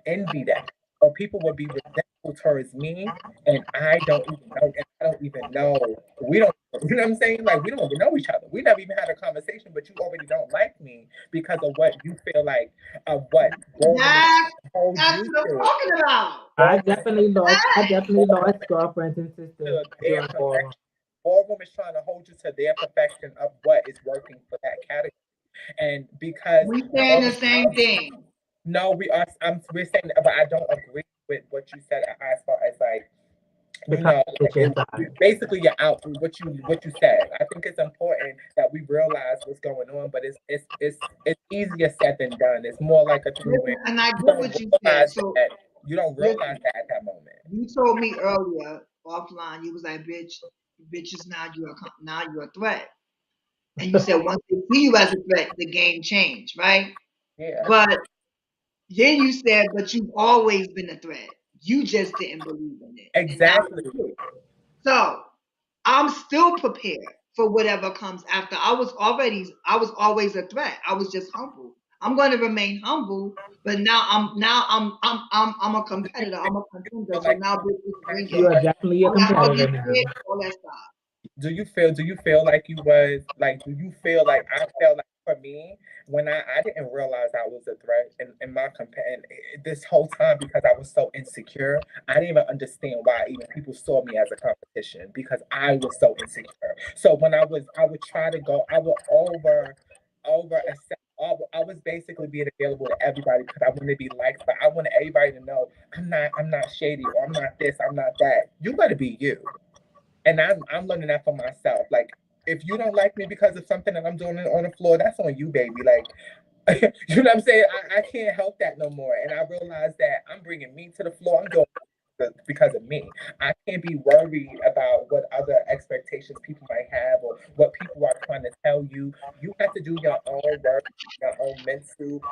envy that, or people would be resentful towards me, and I don't even know, and I don't even know. We don't, you know what I'm saying? Like we don't even know each other. We never even had a conversation, but you already don't like me because of what you feel like, of what ballroom is That, hold that's you what I'm to. talking about. Ballroom, I definitely lost girlfriends and sisters to their during perfection. ballroom. Ballroom is trying to hold you to their perfection of what is working for that category, and because We saying the same thing. no, we're saying, but I don't agree with what you said as far as like The competition side. basically you're out through what you said. I think it's important that we realize what's going on, but it's easier said than done. It's more like a thing where Listen, and I you get don't what you said. realize So that you don't realize listen, that at that moment. you told me earlier offline, you was like, bitches, now you're a threat. And you said once they see you as a threat, the game changed, right? Yeah, But then you said, but you've always been a threat. You just didn't believe in it. And now exactly. you do. So I'm still prepared for whatever comes after. I was always a threat. I was just humble. I'm going to remain humble, but now I'm a You competitor. I'm a contender. feel So like now bitches bring You it. are definitely a All that competitor huggy now. shit, all that stuff. do you feel like you was like do you feel like I felt like for me when I didn't realize I was a threat in my and this whole time because I was so insecure. I didn't even understand why even people saw me as a competition because I was so insecure. So when I would try to go, I would over accept. I was basically being available to everybody because I wanted to be liked, but I wanted everybody to know I'm not shady or I'm not this, I'm not that. You gotta be you. And I'm learning that for myself. Like if you don't like me because of something that I'm doing on the floor, that's on you, baby. Like you know what I'm saying? I can't help that no more. And I realized that I'm bringing me to the floor. I'm doing it because of me. I can't be worried about what other expectations people might have or what people are trying to tell you. You have to do your own work, your own mental,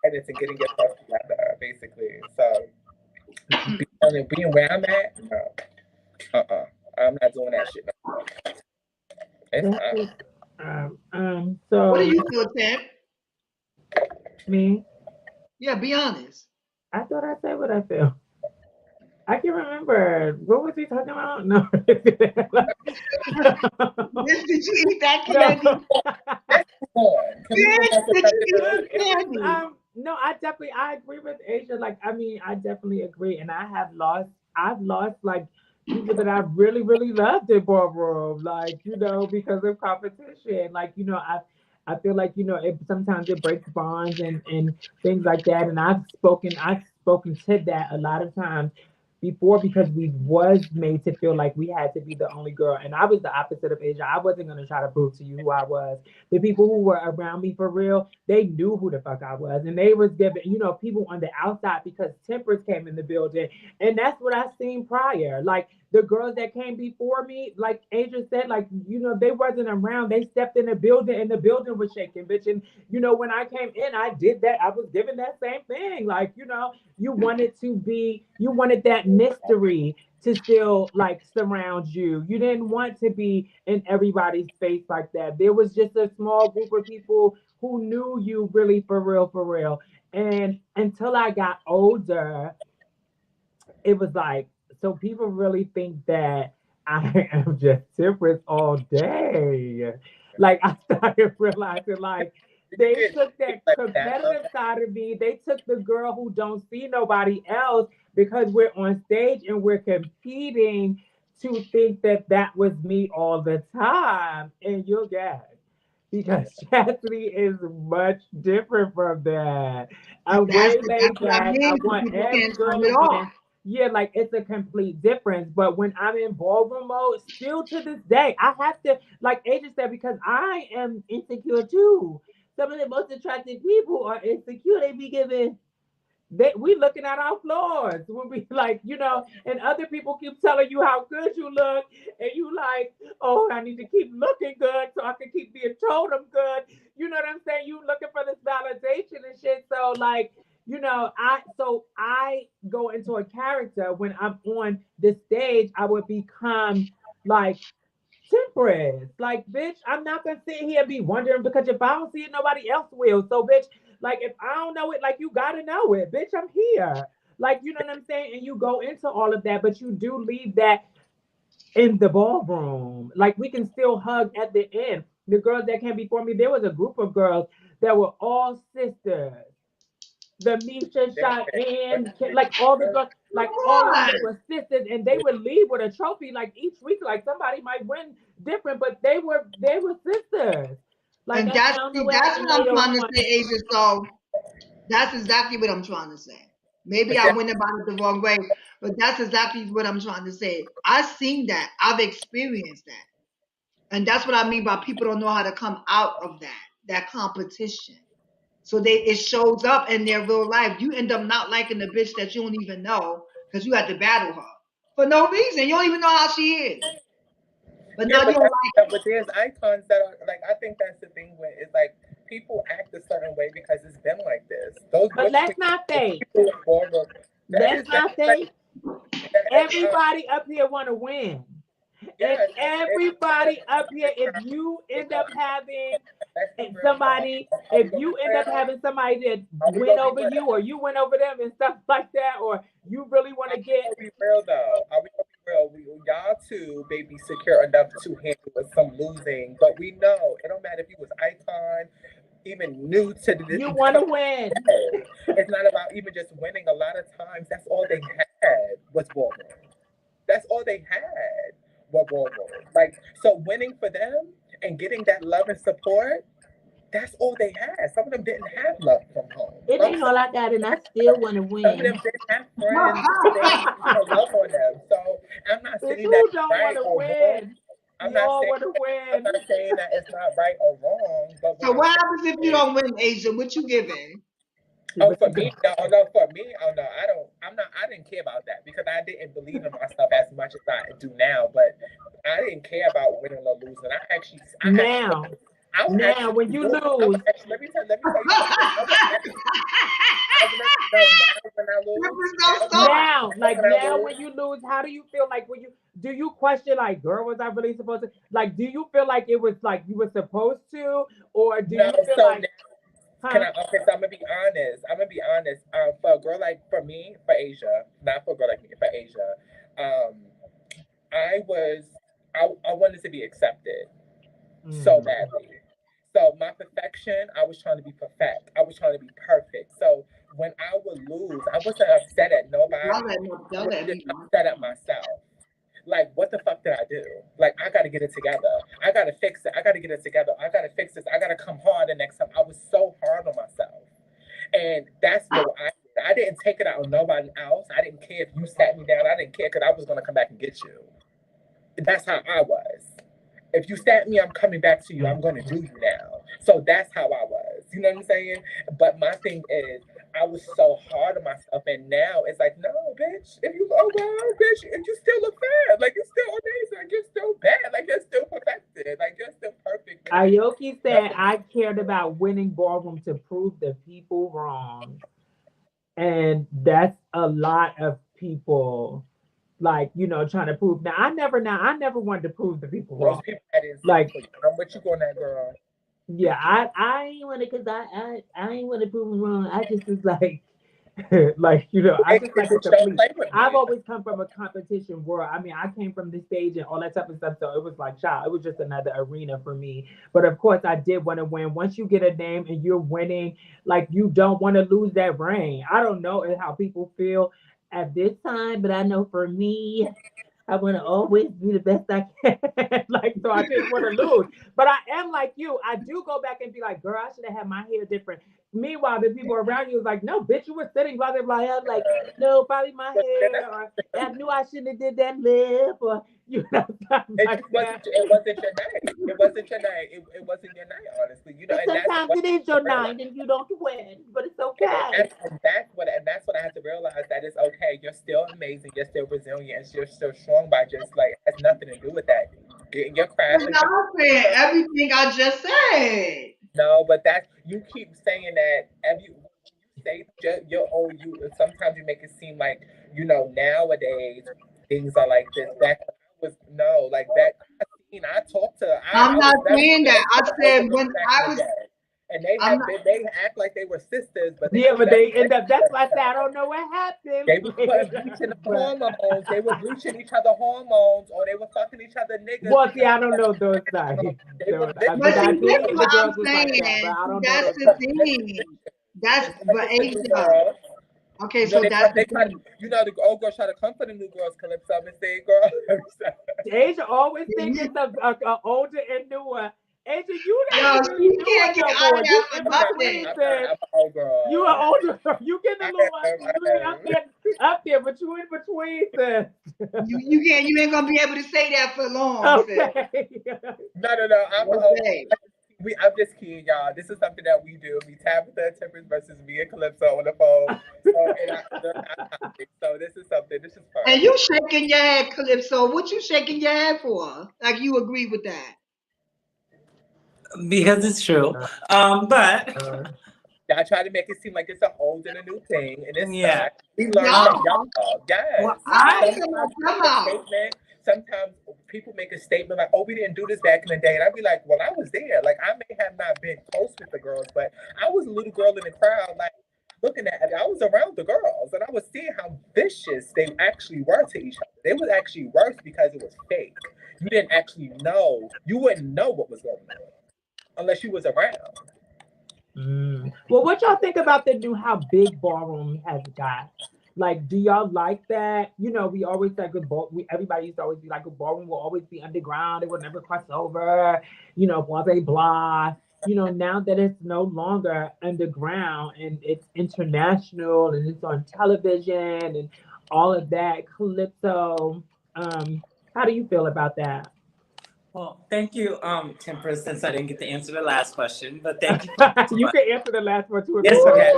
guidance and getting yourself together, basically. So being where I'm at, no. I'm not doing that shit. No. It's That not. is, What do so you feel, Tim? me, Yeah, be honest. I thought I said what I feel. I can't remember. What was he talking about? No. Bitch, did you eat that No. candy? Let's move on. Can we move Bitch, on to did something you else? eat the candy? No, I agree with Asia. Like, I mean, I definitely agree. And I've lost like people that I really, really loved in ballroom, like, because of competition. Like, I feel like, sometimes it breaks bonds and things like that. And I've spoken to that a lot of times before because we was made to feel like we had to be the only girl. And I was the opposite of Asia. I wasn't gonna try to prove to you who I was. The people who were around me for real, they knew who the fuck I was. And they was giving, people on the outside because tempers came in the building. And that's what I seen prior. Like the girls that came before me, like Asia said, like, they wasn't around. They stepped in the building and the building was shaking, bitch. And when I came in, I did that. I was given that same thing. Like, you wanted that mystery to still like surround you. You didn't want to be in everybody's face like that. There was just a small group of people who knew you really for real, for real. And until I got older, it was like, so people really think that I am just temperance all day. Like I started realizing like they Get took that like that. competitive side of me. They took the girl who don't see nobody else because we're on stage and we're competing to think that that was me all the time. And you'll get because chastity is much different from that. I'm way That's laid what I back. I mean. So want people every can't turn girl it off. again. Yeah, like it's a complete difference. But when I'm in ballroom mode, still to this day, I have to, like Agent said, because I am insecure too. Some of the most attractive people are insecure. They be giving we looking at our flaws. We'll be like, and other people keep telling you how good you look, and you like, oh, I need to keep looking good so I can keep being told I'm good. You know what I'm saying? You looking for this validation and shit. So like, I go into a character when I'm on the stage, I would become like temperance. Like, bitch, I'm not gonna sit here and be wondering because if I don't see it, nobody else will. So, bitch, like if I don't know it, like you gotta know it, bitch. I'm here. Like, you know what I'm saying? And you go into all of that, but you do leave that in the ballroom. Like we can still hug at the end. The girls that came before me, there was a group of girls that were all sisters. The Misha, Cheyenne, like all the girls, like all of them What? were sisters, and they would leave with a trophy like each week. Like somebody might win different, but they were sisters. Like And I that's found a see, way I that's can what hate I'm on trying to one. say, Asia. So that's exactly what I'm trying to say. Maybe But I see, went about it the wrong way, but that's exactly what I'm trying to say. I've seen that. I've experienced that. And that's what I mean by people don't know how to come out of that competition. So it shows up in their real life. You end up not liking the bitch that you don't even know because you had to battle her for no reason. You don't even know how she is. But yeah, now you but don't like but there's icons that are like I think that's the thing with it's like people act a certain way because it's been like this. But let's not The fake. people in ballroom Let's that not is like fake. that, Everybody up here want to win. And yeah, everybody up here, if you end up having somebody, are if we gonna be you end up real? having somebody that Are we win gonna be over you real? or you win over them and stuff like that, or you really want Are to we get gonna be real though? Are we gonna be real? Y'all two may be secure enough to handle with some losing, but we know it don't matter if you was icon, even new to the you want to win. it's not about even just winning. A lot of times, that's all they had was ballroom. That's all they had was ballroom. Like so, winning for them and getting that love and support. That's all they had. Some of them didn't have love from home. It ain't all I got, and I still want to Some of them win. didn't have friends or family to love on them. So I'm not Bitch, saying that who it's don't want right to or wrong. win? I'm We not all saying want to I'm win. not saying that it's not right or wrong. But what so I'm what happens if you saying is don't win, Asia? What you giving? See oh, what for you me, do. no, no, for me, oh no, I don't. I'm not. I didn't care about that because I didn't believe in myself as much as I do now. But I didn't care about winning or losing. I actually, Now, I would now, actually when you lose. I would lose, actually, let me tell you something. I would let you know now when I lose. Difference don't start. Now like when I now, lose. when you lose, how do you feel? Like when you do you question like, girl, was I really supposed to? Like, do you feel like it was like you were supposed to, or do No, you feel so like? Can I? Okay, so I'm gonna be honest. For a girl like for me, for Asia, not for a girl like me, for Asia, um, I was I wanted to be accepted so badly. So my perfection, I was trying to be perfect. I was trying to be perfect. So when I would lose, I wasn't upset at nobody. I Y'all was let just me. upset at myself. Like, what the fuck did I do? Like, I gotta get it together. I gotta fix it. I gotta get it together. I gotta fix this. I gotta come harder next time. I was so hard on myself. And that's what I didn't take it out on nobody else. I didn't care if you sat me down. I didn't care because I was gonna come back and get you. That's how I was. If you sat me, I'm coming back to you. I'm going to do you now. So that's how I was. You know what I'm saying? But my thing is, I was so hard on myself, and now it's like, no, bitch. If you bitch, and you still look bad. Like you're still amazing. Like you're still bad. Like you're still perfected. Like you're still perfect. Aoki said, I cared about winning Ballroom to prove the people wrong. And that's a lot of people, like, trying to prove. Now, I never wanted to prove the people Those wrong. people that is Like, I'm with you on that, girl. yeah, I ain't want to, because I ain't want to prove them wrong. I just was like, like, I just like to Don't complete. play with I've me. always come from a competition world. I mean, I came from the stage and all that type of stuff. So it was like, child, it was just another arena for me. But of course, I did want to win. Once you get a name and you're winning, like, you don't want to lose that reign. I don't know how people feel at this time, but I know for me, I want to always be the best I can. Like, so I didn't want to lose. But I am like you. I do go back and be like, girl, I should have had my hair different. Meanwhile, the people around you was like, no, bitch, you were sitting blah, blah, blah. I'm like, no, probably my hair. Or I knew I shouldn't have did that lip. Or, something like that. It wasn't your night. It wasn't your night. It wasn't your night, honestly. But And that's sometimes what it is your night and you don't win, but it's and okay. that's what I had to realize, that it's okay. You're still amazing. You're still resilient. You're still strong. By just like, it has nothing to do with that. Getting your craft. But y'all saying everything I just said. No, but you keep saying that every you say your own you. Sometimes you make it seem like nowadays things are like this. Back when I was like that. I talked to. I'm I not was very saying that. close I to the older said girls when back I in the was. day. And they I'm not. they act like they were sisters, but Yeah, but they end up, that's why I said, I don't know what happened. they was bleaching the hormones. They were bleaching each other hormones, or they were fucking each other niggas. Well, see, I don't know those sides. They were But But I see, did this is think the what I'm girls was like that, but saying. I See, don't know that's those the sides. thing. That's but new Asia. girls. Okay, so that's the thing. The old girls try to come for the new girls, Calypso, and say, girl. Asia always thinking of older and newer. Asia, you Yo, ain't really she newer can't get no out more. of You that in for between, nothing. sis. I'm an old girl. You are older. You getting a little I you ain't up there, but you in between, sis. You ain't gonna be able to say that for long, sis. Okay. No. Okay. I'm just kidding, y'all. This is something that we do. We Tabitha Tempest versus me and Calypso on the phone. So this is something. This is fun. And you shaking your head, Calypso. What you shaking your head for? Like you agree with that? Because it's true. But Y'all try to make it seem like it's a old and a new thing, and it's yeah. not. We learn No. from y'all. Yes. Well, Sometimes people make a statement like, "Oh, we didn't do this back in the day," and I'd be like, "Well, I was there. Like, I may have not been close with the girls, but I was a little girl in the crowd, like looking at it. I was around the girls, and I was seeing how vicious they actually were to each other. They was actually worse because it was fake. You didn't actually know. You wouldn't know what was going on unless you was around." Well, what y'all think about how big Ballroom has got? Like, do y'all like that? We always said everybody used to always be like, a Ballroom will always be underground. It will never cross over, blah, blah, blah. Now that it's no longer underground and it's international and it's on television and all of that, Calypso, how do you feel about that? Well, thank you, Temperance, since I didn't get to answer the last question, but thank you. You can answer the last one too. It's okay.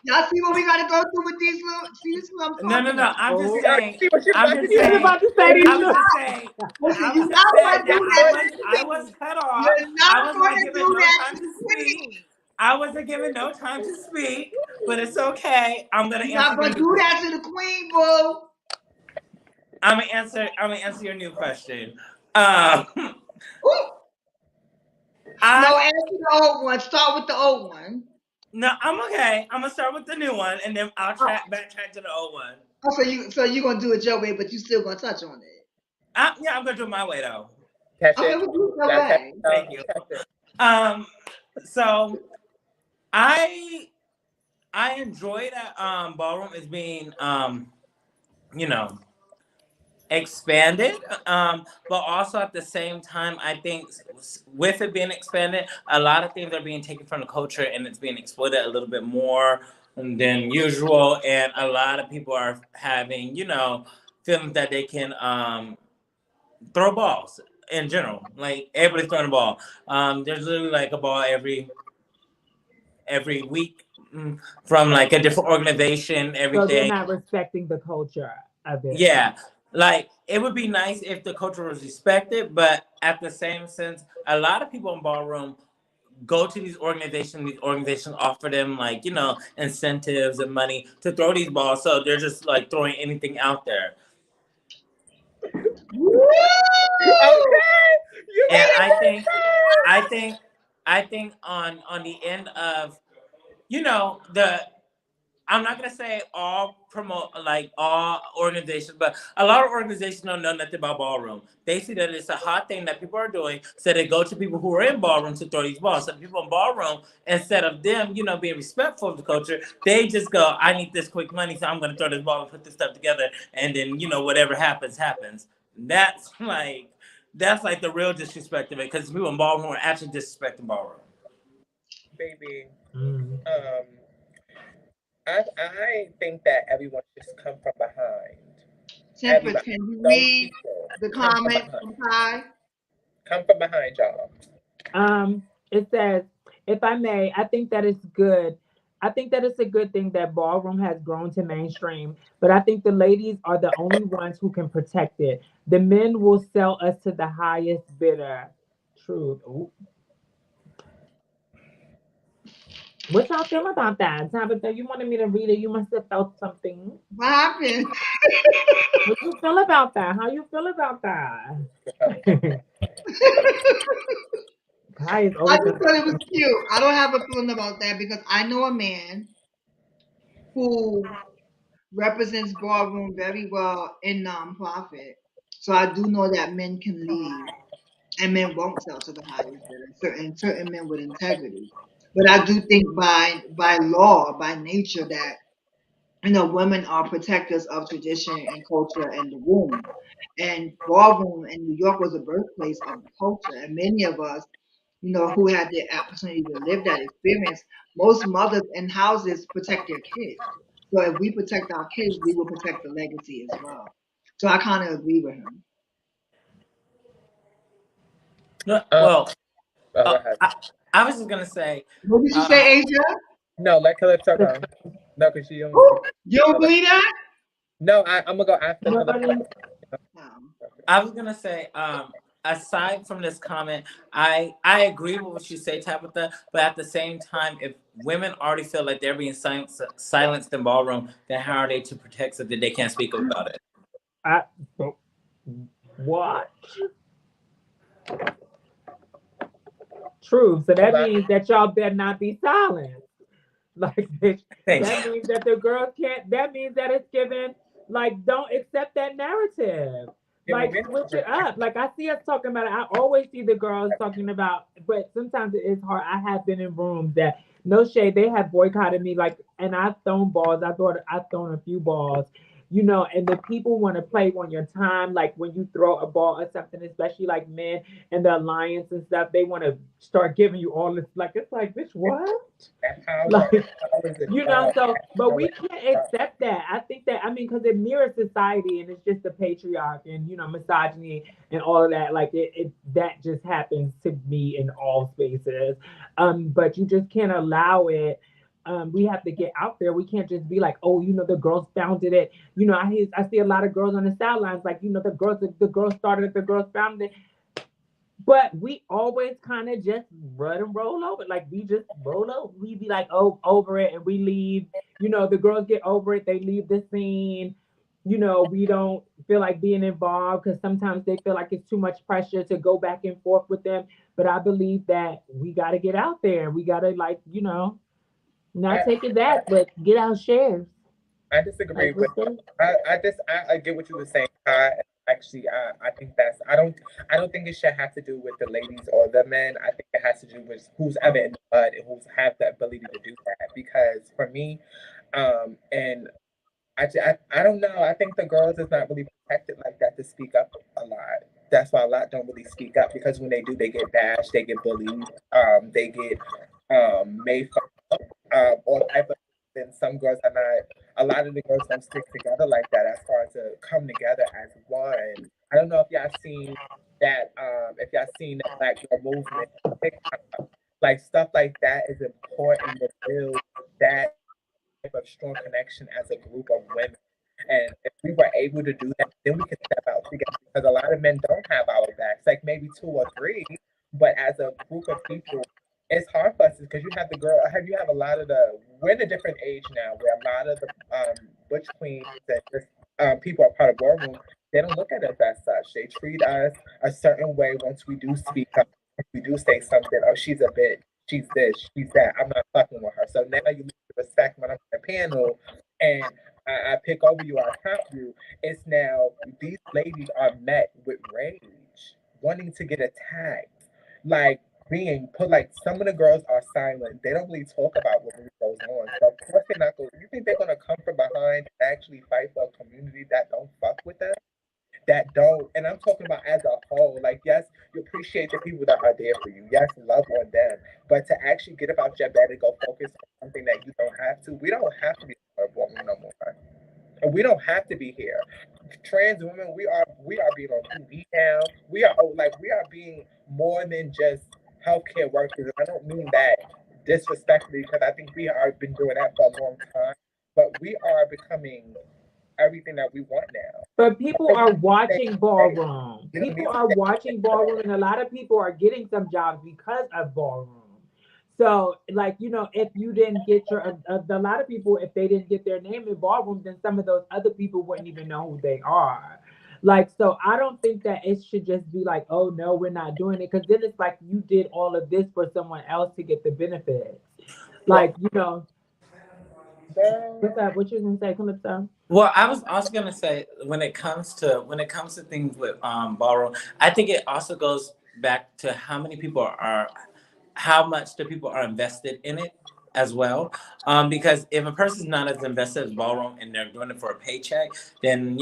Y'all see what we gotta go through with these little. See, this is what I'm talking No. about. I'm just Oh. saying. I'm just You was saying. about to say these. I was just saying. Listen, I you're was not just saying gonna do that that. I was cut off. You're not I wasn't gonna given do no that time to to the speak. queen. I wasn't given no time to speak, but it's okay. I'm gonna You're answer. not gonna do that to the queen, boo. I'm gonna answer your new question. Ooh. No, I answer the old one. Start with the old one. no, I'm okay. I'm gonna start with the new one, and then I'll Oh, backtrack to the old one. so you gonna do it your way, but you still gonna touch on it. Yeah, I'm gonna do it my way though. Catch Okay, it. we'll do it your Y'all catch way. it. Thank you. Catch it. So I I enjoy that ballroom is being you know expanded, but also at the same time I think with it being expanded, a lot of things are being taken from the culture and it's being exploited a little bit more than usual, and a lot of people are having feelings that they can throw balls in general, like everybody's throwing a ball. There's literally like a ball every week, from like a different organization, So they're everything. not respecting the culture of it. Yeah, like it would be nice if the culture was respected, but at the same sense, a lot of people in ballroom go to these organizations. These organizations offer them like incentives and money to throw these balls, so they're just like throwing anything out there. Woo! Okay. You And ready for the I think, I think on the end of the I'm not gonna say all promote like all organizations, but a lot of organizations don't know nothing about ballroom. They see that it's a hot thing that people are doing, so they go to people who are in ballroom to throw these balls. So people in ballroom, instead of them, being respectful of the culture, they just go, "I need this quick money, so I'm gonna throw this ball and put this stuff together, and then whatever happens, happens." That's like the real disrespect of it, because people in ballroom are actually disrespecting ballroom. baby? Mm. Um, I think that everyone should come from behind. Temperance, Everybody, can you those read people, the come from comment behind. from Kai? Come from behind, y'all. It says, if I may, I think that it's good. I think that it's a good thing that ballroom has grown to mainstream, but I think the ladies are the only ones who can protect it. The men will sell us to the highest bidder. Truth. Ooh. What y'all feel about that? Tabitha, you wanted me to read it. You must have felt something. What happened? What you feel about that? How you feel about that? Kai is I always just thought it was cute. I don't have a feeling about that because I know a man who represents ballroom very well in nonprofit. So I do know that men can lead and men won't sell to the highest bidder. Certain men with integrity. But I do think by law, by nature, that women are protectors of tradition and culture and the womb. And ballroom in New York was a birthplace of the culture. And many of us, who had the opportunity to live that experience, most mothers in houses protect their kids. So if we protect our kids, we will protect the legacy as well. So I kind of agree with him. Um, Well, oh, go uh, ahead. I was just gonna say, What did you um, say, Asia? No, let Calypso go. No, because she don't Ooh, speak. you don't No, believe that? no, I'm gonna go after Calypso. nobody. No. I was gonna say, aside from this comment, I agree with what you say, Tabitha. But at the same time, if women already feel like they're being silenced in ballroom, then how are they to protect something they can't speak about it? I, what? True. So that means that y'all better not be silent. Like Thank that you. means that the girls can't. That means that it's given. Like, don't accept that narrative. Yeah, Like, women switch it up. Like, I see us talking about it. I always see the girls talking about, but sometimes it is hard. I have been in rooms that, no shade, they have boycotted me. Like, and I've thrown balls. I've thrown a few balls. And the people want to play on your time. Like when you throw a ball or something, especially like men and the alliance and stuff, they want to start giving you all this. Like, it's like, bitch, what? that power. Like, Power is a job. so, but Power we is can't a job. accept that. I think that, because it mirrors society and it's just the patriarch and, misogyny and all of that. Like, that just happens to me in all spaces. But you just can't allow it. We have to get out there. We can't just be like, oh, the girls founded it. I see a lot of girls on the sidelines, like, the girls started it, the girls founded it. But we always kind of just run and roll over. Like we just roll over. We be like, oh, over it, and we leave. The girls get over it. They leave the scene. you know, we don't feel like being involved because sometimes they feel like it's too much pressure to go back and forth with them. But I believe that we got to get out there. We got to, like, you know, not I, take it back, but get our shares. I disagree Like with. we said. I get what you were saying. Actually, I think that's. I don't think it should have to do with the ladies or the men. I think it has to do with who's ever in the mud and who's have the ability to do that. Because for me, and I don't know. I think the girls is not really protected like that to speak up a lot. That's why a lot don't really speak up because when they do, they get bashed, they get bullied, they get made fun all type of. And some girls are not. A lot of the girls don't stick together like that as far as to come together as one. I don't know if y'all seen that. If y'all seen that Black Girl movement, TikTok, like stuff like that is important to build that type of strong connection as a group of women. And if we were able to do that, then we could step out together because a lot of men don't have our backs, like maybe two or three, but as a group of people, it's hard for us because you have a lot of we're in a different age now where a lot of the butch queens and just people are part of Ballroom, they don't look at us as such. They treat us a certain way once we do speak up, if we do say something, oh, she's a bitch, she's this, she's that, I'm not fucking with her. So now you lose the respect when I'm on the panel and I pick over you, I top you. It's now these ladies are met with rage, wanting to get attacked, like being put. Like some of the girls are silent; they don't really talk about what really goes on. So of course they're not going. You think they're gonna come from behind and actually fight for a community that don't fuck with them? That don't, and I'm talking about as a whole. Like, yes, you appreciate the people that are there for you. Yes, love on them. But to actually get about your bed and go focus on something that you don't have to, we don't have to be a woman no more. And we don't have to be here. Trans women, we are being on TV now. We are being more than just healthcare workers. And I don't mean that disrespectfully because I think we have been doing that for a long time. But we are becoming everything that we want now. But people So are we need to watching stay. Ballroom. You don't People need to are stay watching for Ballroom, that. and a lot of people are getting some jobs because of Ballroom. So, like, you know, if you didn't get your, a lot of people, if they didn't get their name in Ballroom, then some of those other people wouldn't even know who they are. Like, so I don't think that it should just be like, oh no, we're not doing it, because then it's like you did all of this for someone else to get the benefits. Well, Like, you know, Girl, what's that? What you gonna say, Calypso? well, I was also gonna say when it comes to things with ballroom, I think it also goes back to how much the people are invested in it as well. Because if a person's not as invested as ballroom and they're doing it for a paycheck, then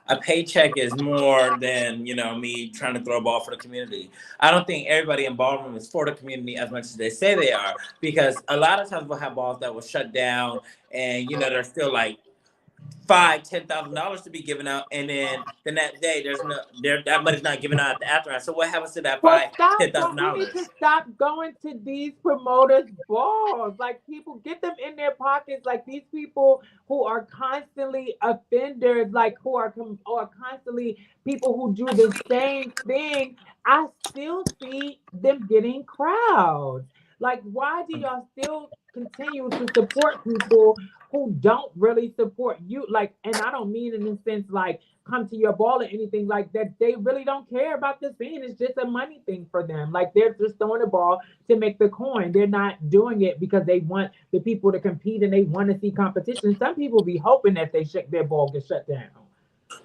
a paycheck is more than me trying to throw a ball for the community. I don't think everybody in ballroom is for the community as much as they say they are, because a lot of times we'll have balls that will shut down and they're still like $5,000, $10,000 to be given out, and then the next day that money's not given out at the aftermath. So what happens to that Well, five stop ten going. thousand We need to dollars? stop going to these promoters' balls. Like, people get them in their pockets. Like, these people who are constantly offenders, like who are constantly people who do the same thing. I still see them getting crowds. Like, why do y'all still continue to support people who don't really support you? Like, and I don't mean in the sense like come to your ball or anything like that. They really don't care about the scene. It's just a money thing for them. Like, they're just throwing the ball to make the coin. They're not doing it because they want the people to compete and they want to see competition. Some people be hoping that their ball gets shut down.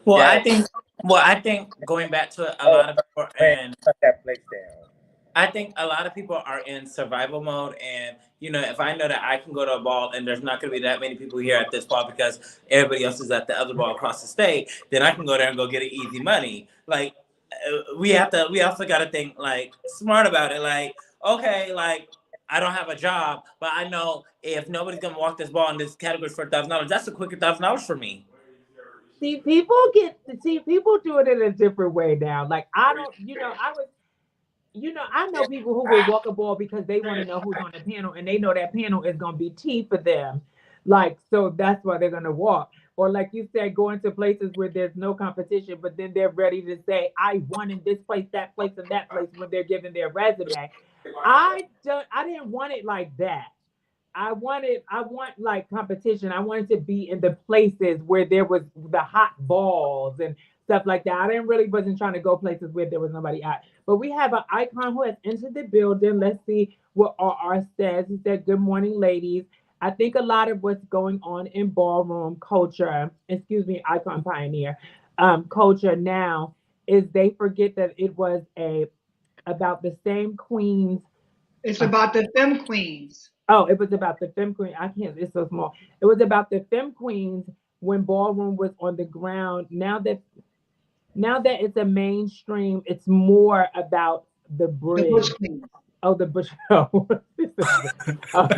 Well, I yes. think well, I think going back to it, a Oh, lot of people man, and shut that place down. I think a lot of people are in survival mode, and if I know that I can go to a ball and there's not going to be that many people here at this ball because everybody else is at the other ball across the state, then I can go there and go get an easy money. Like, we also got to think like smart about it. Like, okay, like I don't have a job, but I know if nobody's gonna walk this ball in this category for $1,000, that's a quick $1,000 for me. See, people do it in a different way now. Like, I don't, I know people who will walk a ball because they want to know who's on the panel and they know that panel is going to be tea for them. Like, so that's why they're going to walk. Or, like you said, going to places where there's no competition, but then they're ready to say, I won in this place, that place, and that place when they're giving their resume. I didn't want it like that. I want like competition. I wanted to be in the places where there was the hot balls and stuff like that. I didn't really wasn't trying to go places where there was nobody at. But we have an icon who has entered the building. Let's see what RR says. He said, "Good morning, ladies. I think a lot of what's going on in ballroom culture, excuse me, icon pioneer, culture now is they forget that it was a about the same queens. It's about the femme queens. Oh, it was about the femme queen. I can't. It's so small. It was about the femme queens when ballroom was on the ground. Now that it's a mainstream, it's more about the The Bush bridge. queens. Oh, the bush. Oh, oh,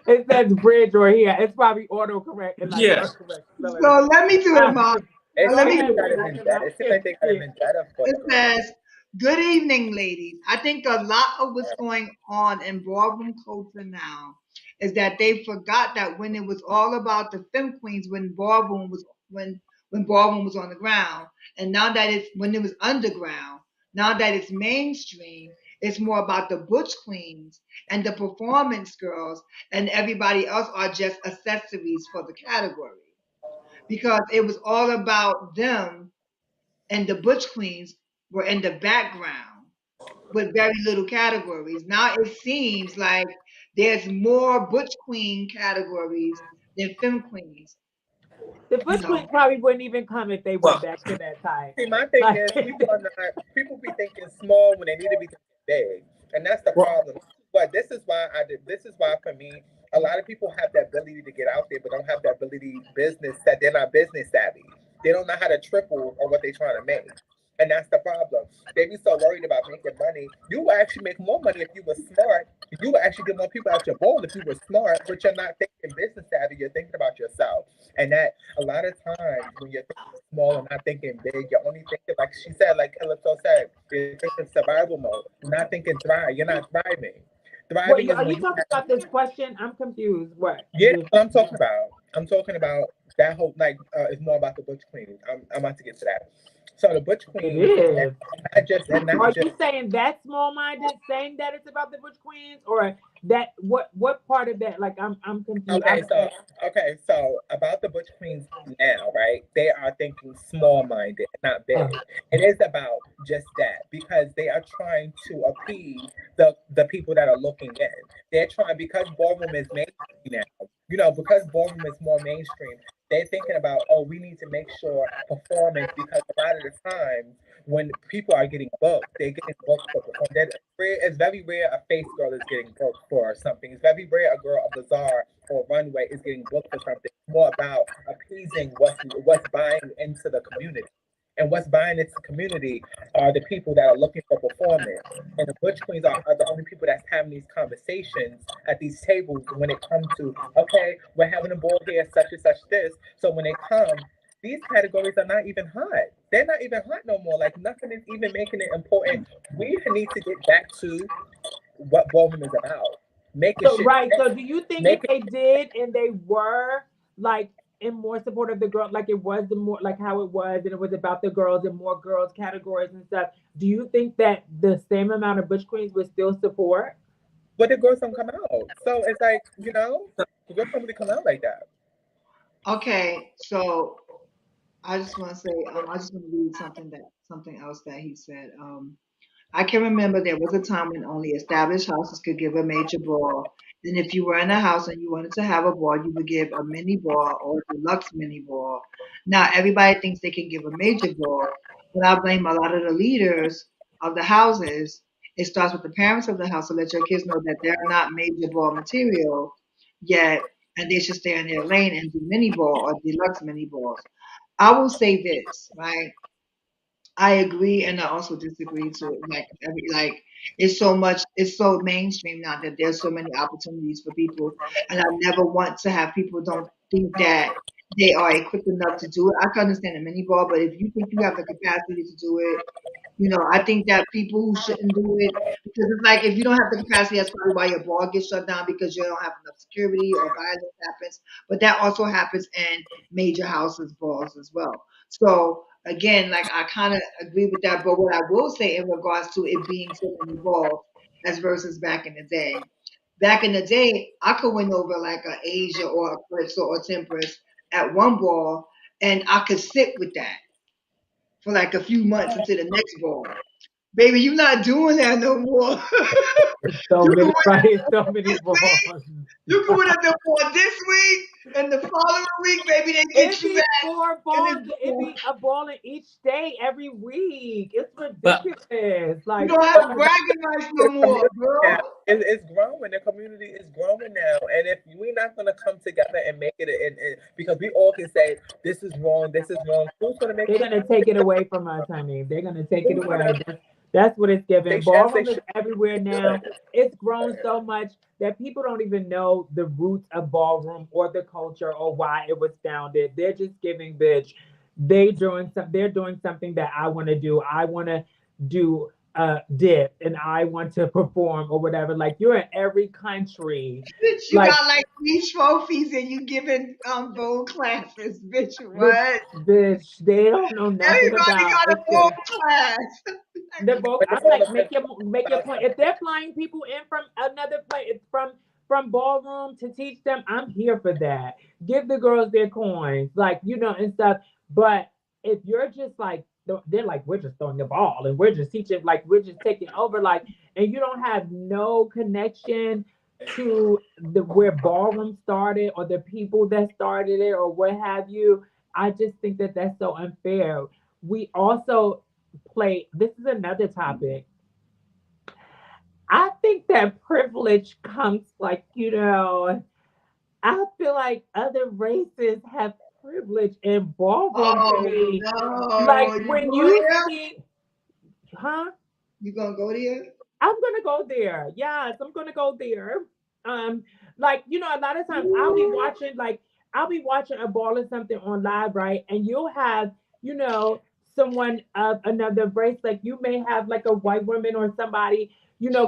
it says bridge or here. It's probably autocorrect and like Yeah. autocorrect spelling it. So let me do it, Mom. It Go Let me seems do ahead, like it. it's been better. It seems like they got it been better for It the girls. says, "Good evening, ladies. I think a lot of what's going on in ballroom culture now is that they forgot that when it was all about the femme queens, when ballroom was on the ground, and now that it's when it was underground, now that it's mainstream, it's more about the butch queens and the performance girls, and everybody else are just accessories for the category because it was all about them and the butch queens were in the background with very little categories. Now it seems like there's more butch queen categories than femme queens. The You bush know, queens probably wouldn't even come if they went Well, back to that time. See, my thing Like, is people be thinking small when they need to be thinking big, and that's the well, problem. But this is why I did. This is why for me, a lot of people have the ability to get out there, but don't have the ability business that they're not business savvy. They don't know how to triple on what they're trying to make. And that's the problem. They be so worried about making money. You will actually make more money if you were smart. You will actually get more people out your bowl if you were smart, but you're not thinking business savvy. You're thinking about yourself. And that a lot of times when you're thinking small and not thinking big, you're only thinking, like she said, like Calypso said, you're thinking survival mode. You're not thinking thrive. You're not thriving. Thriving is are when you you talking have, about this question? I'm confused. What? yeah, that's what I'm talking about. I'm talking about that whole, like, it's more about the Butch Queens. I'm about to get to that. So the Butch It Queens, is. and So not are just you saying that small minded, saying that it's about the Butch Queens, or that what part of that? Like I'm confused. okay, so about the Butch Queens now, right? They are thinking small minded, not big. uh, It is about just that because they are trying to appease the people that are looking in. They're trying because ballroom is mainstream now. Because ballroom is more mainstream, they're thinking about, oh, we need to make sure performance because a lot of the time when people are getting booked, they're getting booked for performance. It's very rare a face girl is getting booked for something. It's very rare a bazaar or runway is getting booked for something. It's more about appeasing what's buying into the community. And what's buying into the community are the people that are looking for performance. And the Butch Queens are the only people that's having these conversations at these tables when it comes to, okay, we're having a ball here, such and such this. So when they come, these categories are not even hot. They're not even hot no more. Like nothing is even making it important. We need to get back to what ballroom is about. Making so shit, right. So do you think if making they did and they were like in more support of the girl, like it was the more like how it was, and it was about the girls and more girls categories and stuff. Do you think that the same amount of Butch Queens would still support? but the girls don't come out. So it's like, the girls don't really come out like that. okay. So I just want to say, I just want to read something else that he said. I can remember there was a time when only established houses could give a major ball. And if you were in a house and you wanted to have a ball, you would give a mini ball or a deluxe mini ball. Now, everybody thinks they can give a major ball, but I blame a lot of the leaders of the houses. It starts with the parents of the house to let your kids know that they're not major ball material yet, and they should stay in their lane and do mini ball or deluxe mini balls. I will say this, right? I agree and I also disagree to it's so mainstream now that there's so many opportunities for people and I never want to have people don't think that they are equipped enough to do it. I can understand a mini ball, but if you think you have the capacity to do it, I think that people who shouldn't do it because it's like if you don't have the capacity, that's probably why your ball gets shut down because you don't have enough security or violence happens. But that also happens in major houses balls as well. So again, like I kind of agree with that. But what I will say in regards to it being so many balls as versus back in the day, back in the day, I could win over like a Asia or a Crystal or Temperance at one ball, and I could sit with that for like a few months until the next ball. Baby, you're not doing that no more. So You can many, win it right? So many this week. balls. You can win it the ball this week, and the following week, baby, they get It'd you be back. 4 balls. And It'd be a ball in each day every week. It's But ridiculous. you Like, don't have bragging rights no The more, community now, girl. it's growing. The community is growing now, and if we're not gonna come together and make it, because we all can say this is wrong, this is wrong. Who's gonna make they're it? gonna take it away from us, honey. They're gonna take it Who's away. gonna? That's what it's They giving. should. They Ballroom is should. everywhere now. It's grown so much that people don't even know the roots of ballroom or the culture or why it was founded. They're just giving, bitch. They're doing something that I want to do. I want to do a dip and I want to perform or whatever. Like you're in every country. Bitch, you Like got like 3 trophies and you giving bold classes, bitch. bitch, What? bitch, they don't know nothing Everybody about got a it's bold just class. they're both. But I'm it's all like, about make your point. If they're flying people in from another place, from ballroom to teach them, I'm here for that. Give the girls their coins, like and stuff. But if you're just like they're like we're just throwing the ball and we're just teaching, like we're just taking over, like, and you don't have no connection to the where ballroom started or the people that started it or what have you. I just think that that's so unfair. We also play. This is another topic. I think that privilege comes like, I feel like other races have privilege in ballroom to Oh me. Like no. You when go you there? see, huh? You gonna go there? I'm gonna go there. Yes, I'm gonna go there. Um, like a lot of times I'll be watching a ball or something on live, right? And you'll have someone of another race, like you may have like a white woman or somebody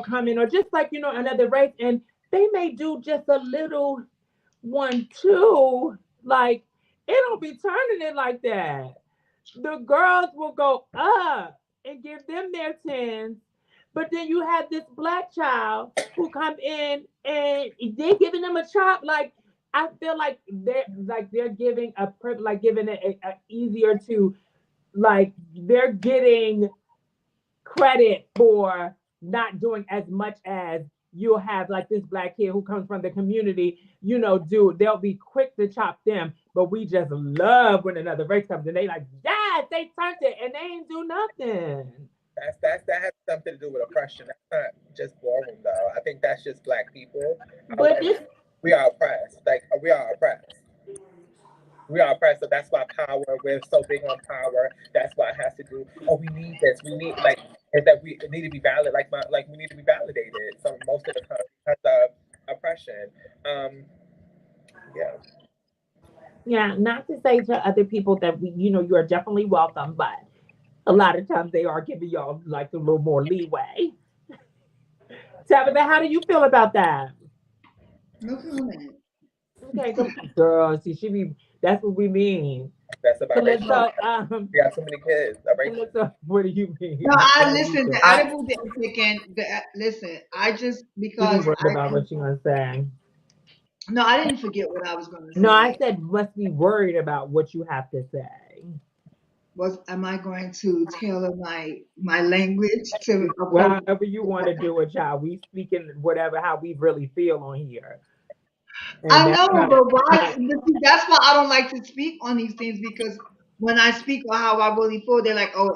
come in, or just like another race, and they may do just a little 1 2, like it don't be turning it like that. The girls will go up and give them their tens, but then you have this black child who come in and they're giving them a chop. Like I feel like they're giving like giving it a easier to, like they're getting credit for not doing as much as you'll have like this black kid who comes from the community, do they'll be quick to chop them, but we just love when another race comes and they like, yes, they turned it and they ain't do nothing. that has something to do with oppression. That's not just ballroom though. I think that's just black people. But this We are oppressed. Like we are oppressed. We are oppressed. So that's why power. We're so big on power. That's why it has to do. Oh, we need this. We need like is that we need to be valid. Like we need to be validated. So most of the time because of oppression. Yeah. yeah, not to say to other people that you are definitely welcome, but a lot of times they are giving y'all like a little more leeway. Tabitha, how do you feel about that? No comment. Okay, come on, girl. See, she be. That's what we mean. That's a biracial. Calypso, We got too many kids. A racial. Calypso, what do you No, mean? I What do you listen. think? The edible didn't kick in. Listen, I just She be because worried I about what she gonna say. no, I didn't forget what I was gonna No, I say. said must be worried about what you have to say. Was am I going to tailor my language to Well, oppose? however you want to do it, child. We speaking whatever how we really feel on here, and I that's know, not. but why? But see, that's why I don't like to speak on these things because when I speak on how I really feel, they're like, oh,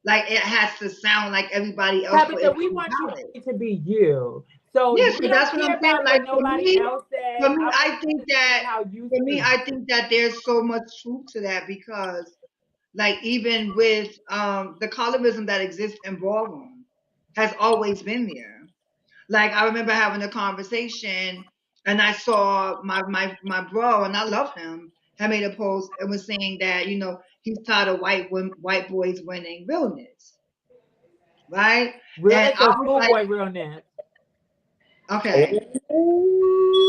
like it has to sound like everybody else for Tabitha, it to we be want you valid. to be you. So Yeah, we so don't that's what care I'm saying. about Like what nobody else for say. me, I want I you think to speak that how you for me, speak. I think that there's so much truth to that because like even with the colorism that exists in ballroom has always been there. Like I remember having a conversation and I saw my bro and I love him had made a post and was saying that he's tired of white boys winning realness, right? And Realness I or was like, schoolboy realness? okay,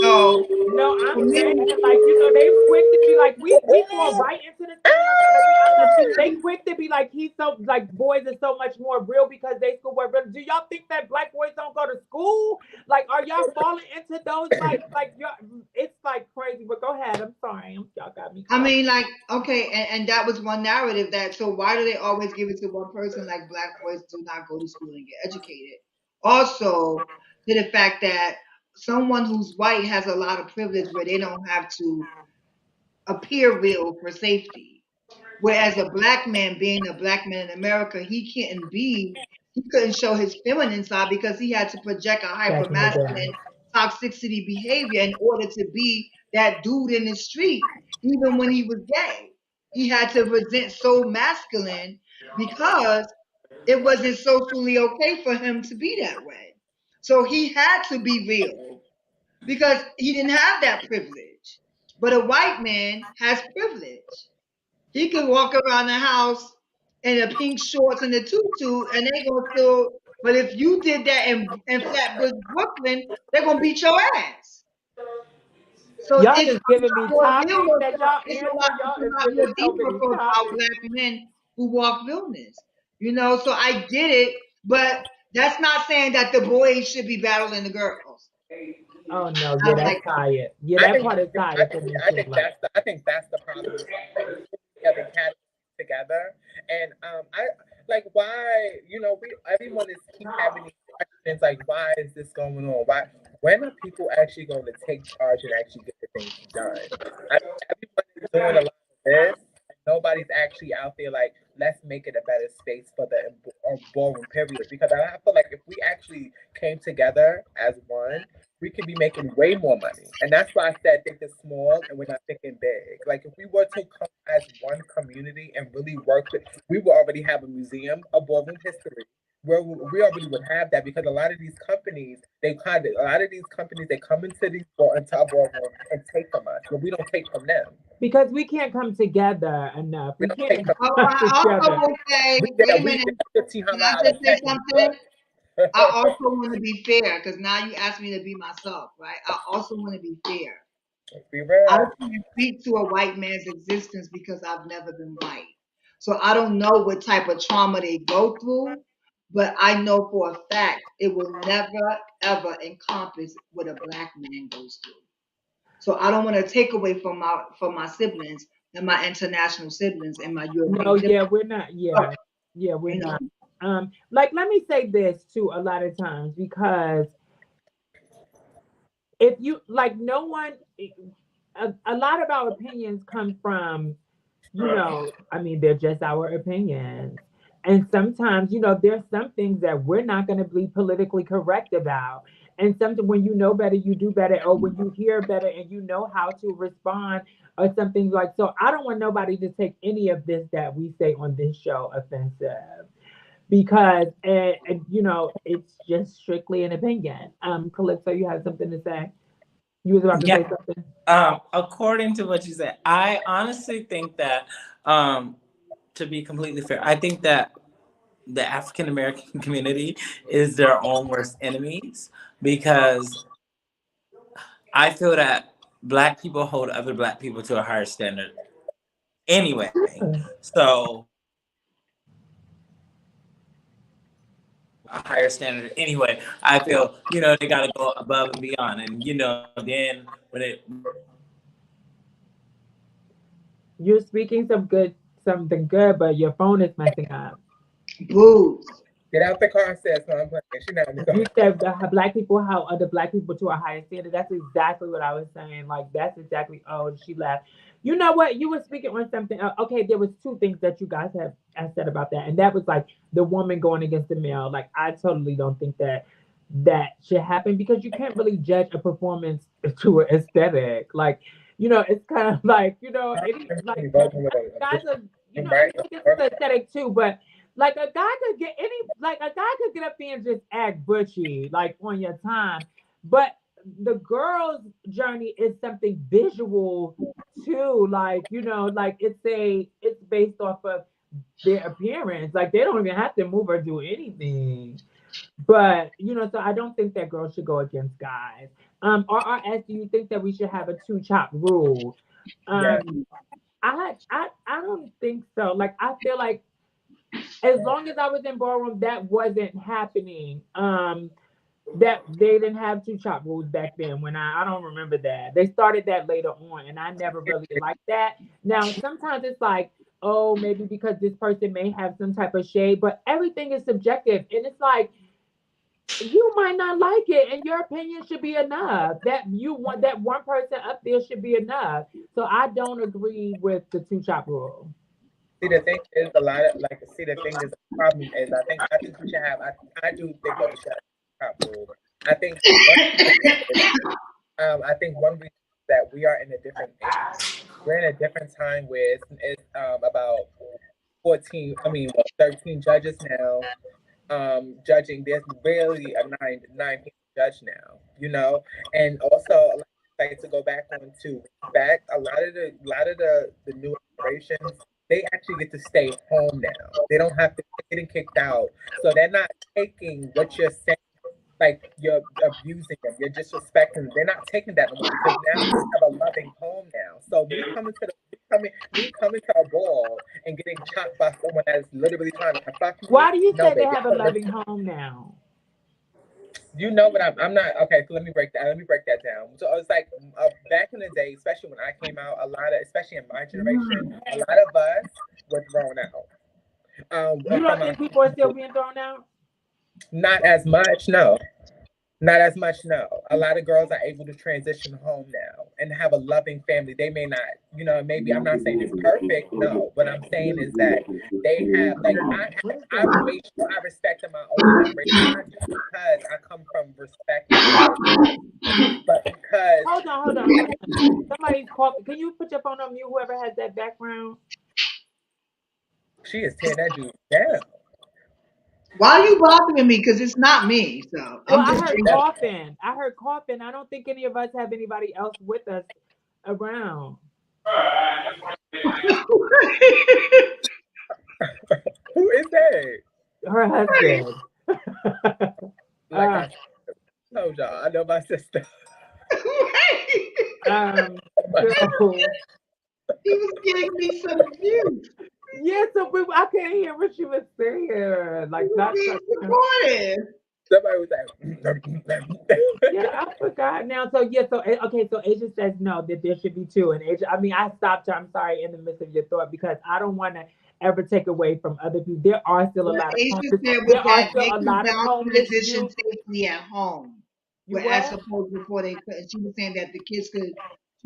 so No, Oh. for I'm saying me, like they quick to be like we fall right into the stereotype. I'm like they quick to be like he's so like boys are so much more real because they schoolboy. But do y'all think that black boys don't go to school? Like, are y'all falling into those like y'all? It's like crazy. But go ahead. I'm sorry. Y'all got me I caught. mean, like, okay, and that was one narrative that, so why do they always give it to one person, like black boys do not go to school and get educated? Also, to the fact that someone who's white has a lot of privilege where they don't have to appear real for safety. Whereas a black man, being a black man in America, he couldn't show his feminine side because he had to project a hyper Back in the day. masculine toxicity behavior in order to be that dude in the street, even when he was gay. He had to present so masculine because it wasn't socially okay for him to be that way. So he had to be real because he didn't have that privilege. But a white man has privilege. He could walk around the house in a pink shorts and a tutu, and they gonna still. But if you did that in Flatbush, Brooklyn, they're gonna beat your ass. So Y'all it's just a giving lot me more topics realer that for, y'all answer. it's Y'all a is lot more giving so deeper many for about topics. black men who walk realness. So I get it, but that's not saying that the boys should be battling the girls. Oh no, I yeah, don't like that's tired. Yeah, I that think part is tired for me too. Like, I think that's the problem. Together, categories together, and I like why we everyone is keep having these questions like why is this going on? Why when are people actually going to take charge and actually get the things done? I mean, everybody's doing a lot of this. And nobody's actually out there like let's make it a better space for the ballroom period because I feel like if we actually came together as one we could be making way more money. And that's why I said think it's small and we're not thinking big. Like if we were to come as one community and really work with, we would already have a museum of ballroom history. Where we already would have that because a lot of these companies, they come into into our ballroom and take from us, but we don't take from them. because we can't come together enough. We We don't can't take from Oh, come I also together. will say, wait a we minute, get can I $1,500 just say check and we something? I also want to be fair because now you asked me to be myself, right? I also want to be fair. let's be I real. can't speak to a white man's existence because I've never been white. So I don't know what type of trauma they go through, but I know for a fact it will never ever encompass what a black man goes through. So I don't want to take away from my siblings and my international siblings and my No, European yeah, siblings. we're not. Yeah, yeah, we're You know, not. Like let me say this too. A lot of times because if you like, no one. A lot of our opinions come from I mean, they're just our opinions. And sometimes, there's some things that we're not going to be politically correct about. And something when you know better, you do better, or when you hear better and you know how to respond, or something like so. I don't want nobody to take any of this that we say on this show offensive because, it's just strictly an opinion. Calypso, you have something to say? You was about to Yeah. say something? According to what you said, I honestly think that, um, to be completely fair, I think that the African American community is their own worst enemies because I feel that Black people hold other Black people to a higher standard anyway. So a higher standard anyway. I feel they got to go above and beyond, and then when it You're speaking something good, but your phone is messing up. boobs. Get out the car, sis. No, I'm playing. She not in the You car. said the black people, how other black people to a higher standard. That's exactly what I was saying. Like that's exactly. Oh, she laughed. You know what? You were speaking on something. Okay, there was two things that you guys have said about that, and that was like the woman going against the male. Like I totally don't think that should happen because you can't really judge a performance to an aesthetic. Like it's kind of like any like guys are I Right? mean I guess it's aesthetic too, but like a guy could get up there and just act butchy, like on your time. But the girl's journey is something visual too. Like, like it's based off of their appearance. Like they don't even have to move or do anything. But so I don't think that girls should go against guys. RRS, do you think that we should have a two chop rule? Yes. Um, I don't think so. Like I feel like as long as I was in ballroom, that wasn't happening. That they didn't have two chop rules back then. When I don't remember that. They started that later on, and I never really liked that. Now sometimes it's like, oh, maybe because this person may have some type of shade, but everything is subjective, and it's like you might not like it, and your opinion should be enough. That you want that one person up there should be enough. So I don't agree with the two chop rule. See, the thing is, a lot of like, see, the thing is, the problem is, I think we should have, I do think that we should have a top rule. I think one reason is, I think one reason is that we are in a different age. We're in a different time where it's about 14, I mean, well, 13 judges now judging. There's really a nine people judge now, you know, and also like to go back on to back a lot of the new generations, they actually get to stay home now. They don't have to getting kicked out, so they're not taking what you're saying like you're abusing them, you're disrespecting them. They're not taking that no more because now we have a loving home now. So me coming to a ball and getting chopped by someone that is literally trying to fuck me. Why do you No, say they baby. have a loving home now? You know what I'm not okay. So let me break that down. So it's like back in the day, especially when I came out, a lot of especially in my generation, a lot of us were thrown out. You don't From our think people are still being thrown out? not as much, no. Not as much, no. A lot of girls are able to transition home now and have a loving family. They may not, you know, maybe I'm not saying it's perfect, no. What I'm saying is that they have, like, I made sure I respected my older generation, not just because I come from respecting them, but because Hold on. Somebody's called. Can you put your phone on mute? Whoever has that background. she is tearing that dude down. Why are you bothering me? Because it's not me. So Well, I'm I just heard drinking. coughing. I heard coughing. I don't think any of us have anybody else with us around. Who is that? Her husband. Like uh, I told y'all, I know my sister. so He was getting me so cute. yeah, so I couldn't hear what she was saying. He Like was not being such. supportive. Somebody was Yeah, like, I forgot now. So yeah, so okay, so Asia says no that there should be two, and Asia. I mean, I stopped her. I'm sorry in the midst of your thought because I don't want to ever take away from other people. There are still a What lot of Asia homeless. said was There are that still they a can lot of now homeless transition youth. safely at home, You as what? opposed to before they could. She was saying that the kids could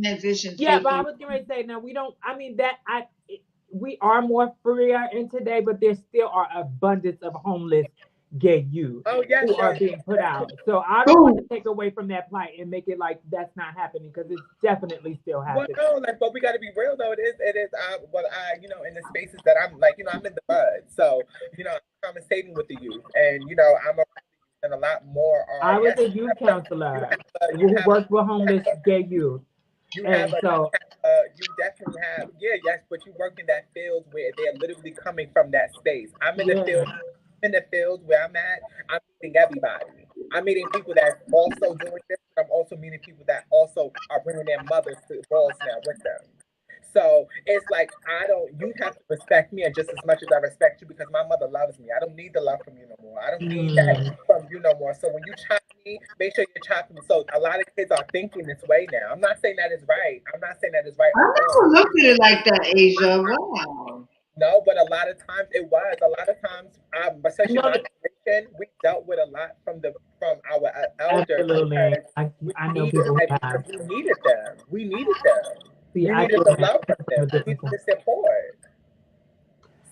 transition Yeah, but I safely. was going to say now we don't. I mean that we are more freer in today, but there still are abundance of homeless gay youth oh yes, who are yes. being put out. So I don't want to Boom. take away from that plight and make it like that's not happening because it's definitely still Well, happening. no, like, but we got to be real though. It is. Well, you know, in the spaces that I'm, like, you know, I'm in the bud, so you know, I'm conversating with the youth, and you know, I'm around the youth, and a lot more are. I was Yes, a youth you counselor have, a, you who have, worked with you homeless have, gay youth, you have, and a, so you definitely have. Yeah, yes, but you work in that field where they're literally coming from that space. I'm in the yeah, field. In the field where I'm at, I'm meeting everybody. I'm meeting people that also doing this. But I'm also meeting people that also are bringing their mothers to balls now with them. So it's like I don't. You have to respect me, and just as much as I respect you, because my mother loves me. I don't need the love from you no more. I don't need that mm, from you no more. So when you chop me, make sure you're chopping me. So a lot of kids are thinking this way now. I'm not saying that is right. I'm not saying that is right I or wrong. never looked at it like that, Asia. Wow. No, but a lot of times it was. A lot of times, especially no, my generation, we dealt with a lot from our elders absolutely. because we I know needed, people who like, have. because we needed them. We needed them. See, We I needed get the that. love from them. From a We different needed side. the support.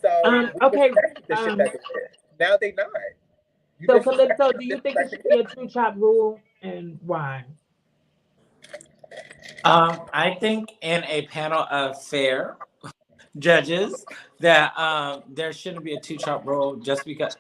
So we Okay. respected the shit Um. that they did. Now they not. You So disrespect Calypso, them, do you think it disrespecting should be a them. two chop rule, and why? I think in a panel of fair judges that there shouldn't be a two chop rule just because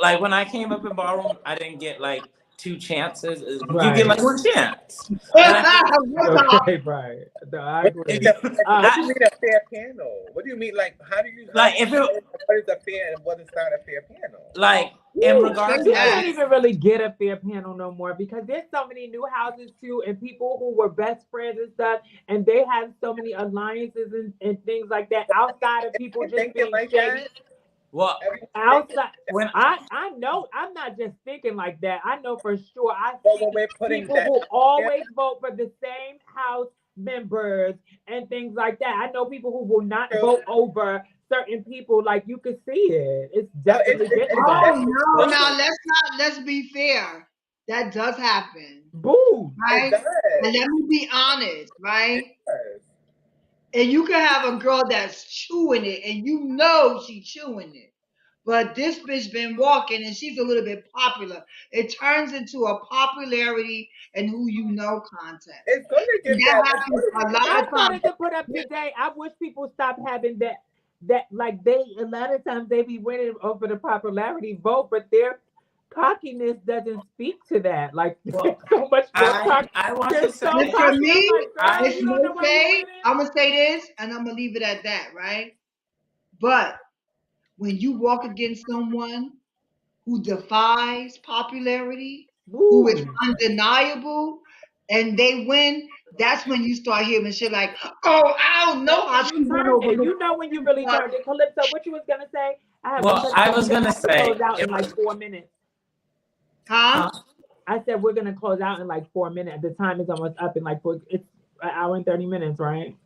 like when I came up in ballroom I didn't get like two chances. You get Right. like one chance. And I think What's up? Okay. Right. No, I What do you agree. mean what do Uh. you mean a fair panel? What do you mean, like, how like do you if it say what is a fair and what is not a fair panel? like in Woo, say regards You as that. can't you even really get a fair panel no more because there's so many new houses too, and people who were best friends and stuff, and they have so many alliances and things like that outside of people You just thinking being like shady. that? Well, outside. when I know I'm not just thinking like that. I know for sure. I But see when we're putting people that who together, always vote for the same house members and things like that. I know people who will not vote over certain people. Like you can see it. It's definitely getting to Oh that. no, well, now let's be fair. That does happen, Boom. it right? does. And let me be honest, It right? does. And you can have a girl that's chewing it, and you know she chewing it. But this bitch been walking, and she's a little bit popular. It turns into a popularity and who you know contest. It's going to And give that that. It's happens going to a give lot I of times. started to put up today. I wish people stop having that like they a lot of times they be winning over the popularity vote, but their cockiness doesn't speak to that. Like there's well, so much more cocky. I want to They're so And say, for cocky. I'm me, like, girl, it's you don't know no why you shade. winning. I'm gonna say this, and I'm gonna leave it at that, right? But when you walk against someone who defies popularity, who is Boom. undeniable, and they win, that's when you start hearing shit like, "Oh, I don't know how she You went turned over it. the You know when you really turned it. Calypso, what you was gonna say? I have one well, question I for was you. Then I gonna have to say, close out in if, like 4 minutes. huh?" huh? I said we're gonna close out in like 4 minutes. The time is almost up in like it's an hour and 30 minutes, right?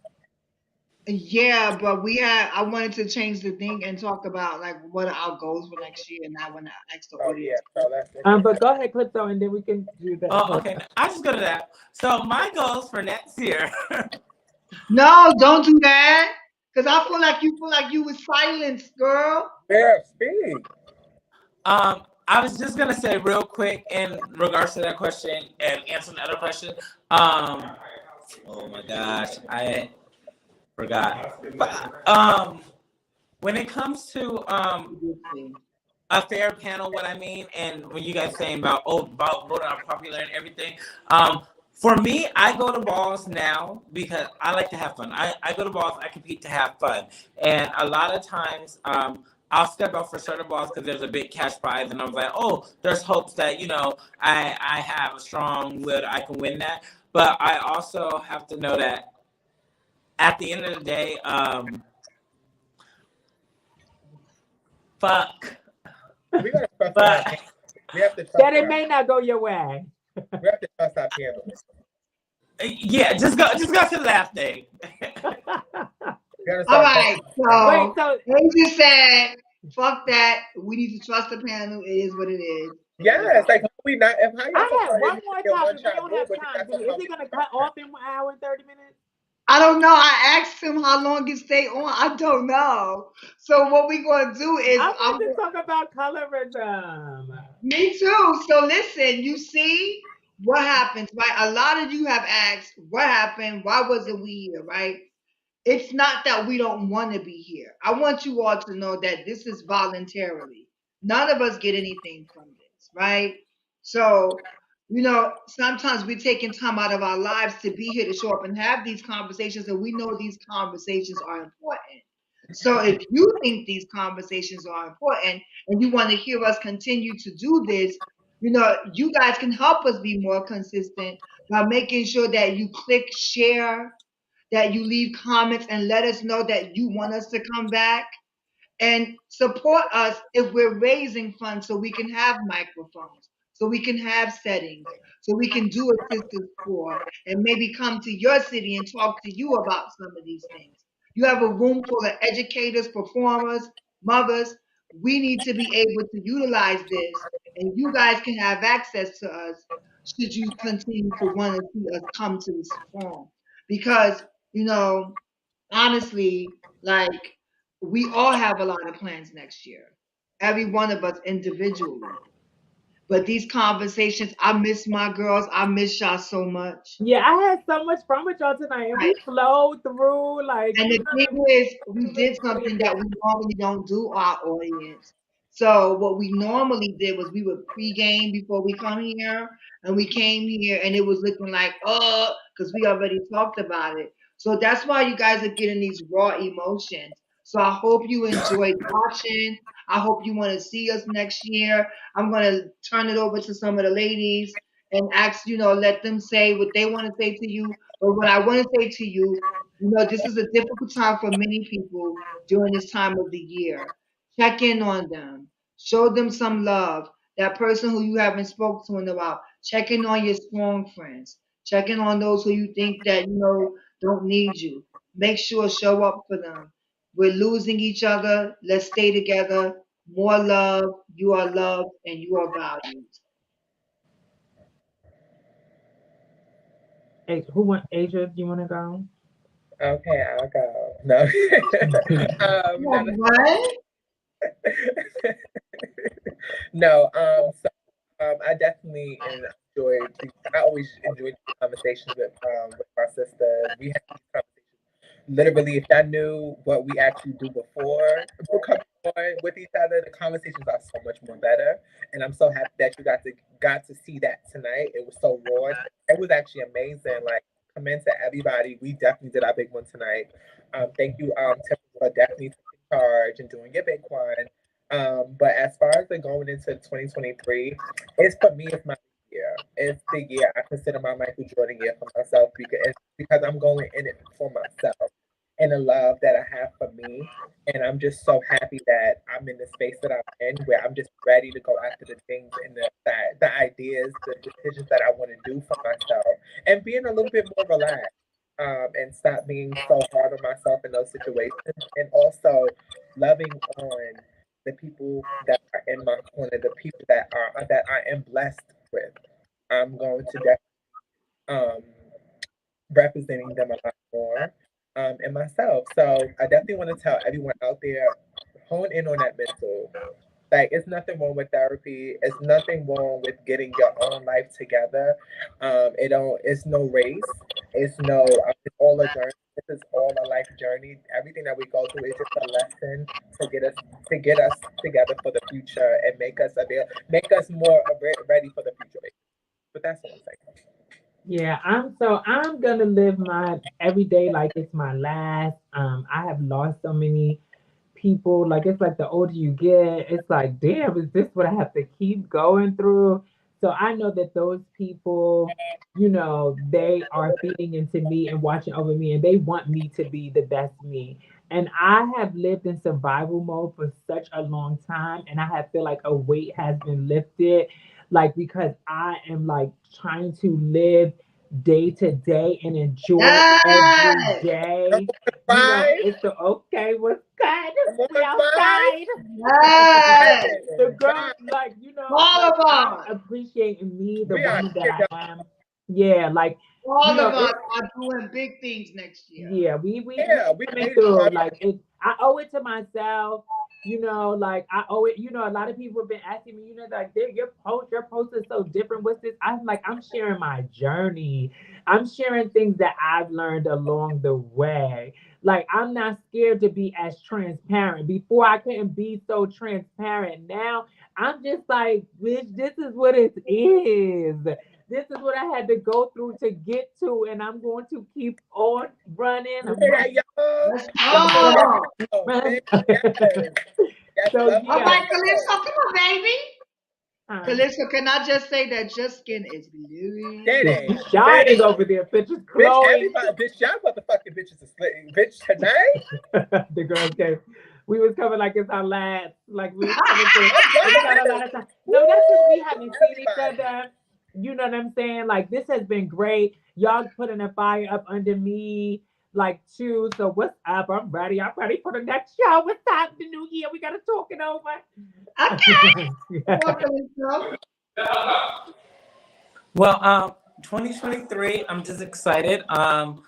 Yeah, but I wanted to change the thing and talk about like what are our goals for next year, and I want to ask the Oh yeah. audience. So that's it. But go ahead, Calypso, and then we can do that. Oh, okay. I just go to that. So my goals for next year. No, don't do that, because I feel like you was silenced, girl. Yeah, speak. I was just gonna say real quick in regards to that question and answer the other question. Um, oh my gosh, I forgot. But, when it comes to a fair panel, what I mean, and when you guys saying about about voting on popular and everything, for me, I go to balls now because I like to have fun. I go to balls, I compete to have fun, and a lot of times, I'll step out for certain balls because there's a big cash prize, and I'm like, oh, there's hopes that I have a strong will that I can win that, but I also have to know that at the end of the day, fuck. We gotta trust But our panel. We have to trust That it our. may not go your way. We have to trust our panel. yeah, just go to the last thing. We gotta All start right, Wait, so so they just said, "Fuck that. We need to trust the panel. It is what it is." Yes, like we not. If how y'all I have support one it, more a one topic. We shot don't rule, have but time. that's talking Is about it we gonna cut trust. off in 1 hour and 30 minutes? I don't know. I asked him how long it stay on. I don't know. So what we gonna do is I want to talk about colorism. me too. So listen, you see what happens, right? A lot of you have asked what happened, why wasn't we here, right? It's not that we don't want to be here. I want you all to know that this is voluntarily. None of us get anything from this, right? So, sometimes we're taking time out of our lives to be here to show up and have these conversations, and we know these conversations are important. So, if you think these conversations are important and you want to hear us continue to do this, you guys can help us be more consistent by making sure that you click share, that you leave comments and let us know that you want us to come back and support us if we're raising funds so we can have microphones, so we can have settings, so we can do a sisters tour and maybe come to your city and talk to you about some of these things. You have a room full of educators, performers, mothers. We need to be able to utilize this, and you guys can have access to us should you continue to want to see us come to this forum. Because, you know, honestly, like we all have a lot of plans next year, every one of us individually. But these conversations, I miss my girls. I miss y'all so much. Yeah, I had so much fun with y'all tonight, and we flowed through like And the thing is, we did something that we normally don't do our audience. So what we normally did was we would pregame before we come here, and we came here and it was looking like, because we already talked about it. So that's why you guys are getting these raw emotions. So I hope you enjoyed watching. I hope you want to see us next year. I'm gonna turn it over to some of the ladies and ask, let them say what they want to say to you. But what I want to say to you, this is a difficult time for many people during this time of the year. check in on them, show them some love. That person who you haven't spoken to in a while, check in on your strong friends, check in on those who you think that don't need you. Make sure show up for them. We're losing each other. Let's stay together. More love. You are loved and you are valued. Hey, who want Asia? Do you want to go? Okay, I'll go. No. Like, No, what? no. I definitely enjoyed. I always enjoyed these conversations with my sisters. We had these conversations. Literally, if I knew what we actually do before coming on with each other, the conversations are so much more better. And I'm so happy that you got to see that tonight. It was so raw. It was actually amazing. Like, commend to everybody. We definitely did our big one tonight. Thank you, Tim, for definitely taking charge and doing your big one. But as far as the going into 2023, it's for me, it's my year. It's the year I consider my Michael Jordan year for myself because I'm going in it for myself and the love that I have for me. And I'm just so happy that I'm in the space that I'm in where I'm just ready to go after the things and the ideas, the decisions that I want to do for myself and being a little bit more relaxed. And stop being so hard on myself in those situations, and also loving on the people that are in my corner, the people that I am blessed with. I'm going to um representing them a lot more, and myself. So I definitely want to tell everyone out there, hone in on that mental. Like, it's nothing wrong with therapy. It's nothing wrong with getting your own life together. It don't. It's no race. It's no. It's all a journey. This is all a life journey. Everything that we go through is just a lesson to get us together for the future and make us more ready for the future. But that's what I'm saying. Yeah, I'm gonna live my every day like it's my last. I have lost so many people. Like it's like the older you get, it's like, damn, is this what I have to keep going through? So I know that those people, they are feeding into me and watching over me, and they want me to be the best me. And I have lived in survival mode for such a long time, and I have feel like a weight has been lifted, like because I am like trying to live day to day and enjoy every Yes. Come day. on, Pride. It's the okay, what's good? Come We on, Pride. outside. Yes. The girl, Pride. like, All like of I'm us. appreciating me, the We are woman that here, I am. Yeah, like, All of us it's are doing big things next year. yeah, we yeah, we coming made it to through. our Like I owe it to myself. Like I owe it. A lot of people have been asking me. Like your post is so different. What's this? I'm sharing my journey. I'm sharing things that I've learned along the way. Like I'm not scared to be as transparent. Before I couldn't be so transparent. Now I'm just like, bitch, this is what it is. This is what I had to go through to get to, and I'm going to keep on running. You I'm hear that, y'all? Let's You hear that? go. Oh, running. bitch. Yes. Yes, So love All you. yeah, right, Calypso, come on, baby. um, Calypso, can I just say that your skin is bitch, glowing? you Daddy. shining Daddy. over there, bitch. It's Bitch, glowing. everybody, bitch, y'all motherfucking bitches is slitting. Bitch, tonight? The girls came. We was coming like it's our last. Like we was coming to. Oh, We God, got a lot this. of time. No, that's because we Woo! haven't seen each Everybody. other. You know what I'm saying? Like this has been great. Y'all putting a fire up under me. Like too. So what's up? I'm ready. I'm ready for the next show. What's up? The new year. We gotta talk it Okay. over. Come on, Calypso. Well, 2023, I'm just excited. I'm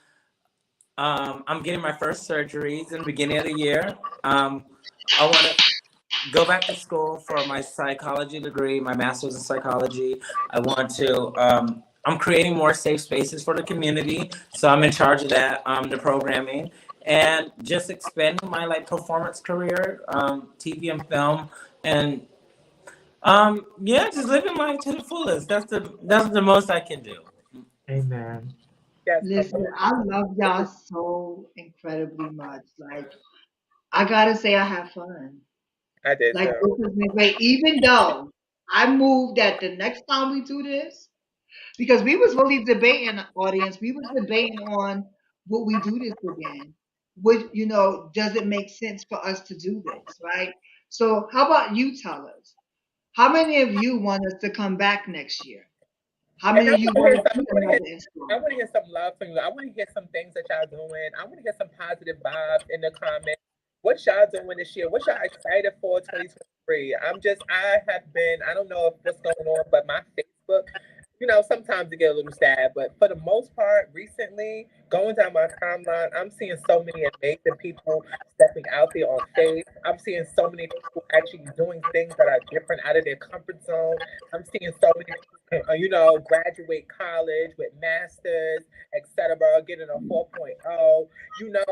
getting my first surgeries in the beginning of the year. I want to go back to school for my psychology degree, my master's in psychology. I want to. I'm creating more safe spaces for the community, so I'm in charge of that. The programming and just expanding my performance career, TV and film, and yeah, just living life to the fullest. That's the most I can do. Amen. Yes, come Listen, on. I love y'all so incredibly much. Like, I gotta say, I have fun. I did Like, too. this has been great. Even though I moved that the next time we do this, because we was really debating, audience, we was debating on would we do this again? Would, does it make sense for us to do this, right? So how about you tell us? How many of you want us to come back next year? How And many I of you want to hear want to some. see another I installment? want to hear some love from you. I want to hear some things that y'all doing. I want to hear some positive vibes in the comments. What y'all doing this year? What y'all excited for 2023? I have been, I don't know if what's going on, but my Facebook, sometimes it get a little sad, but for the most part, recently, going down my timeline, I'm seeing so many amazing people stepping out there on faith. I'm seeing so many people actually doing things that are different out of their comfort zone. I'm seeing so many people, graduate college with masters, etc., getting a 4.0.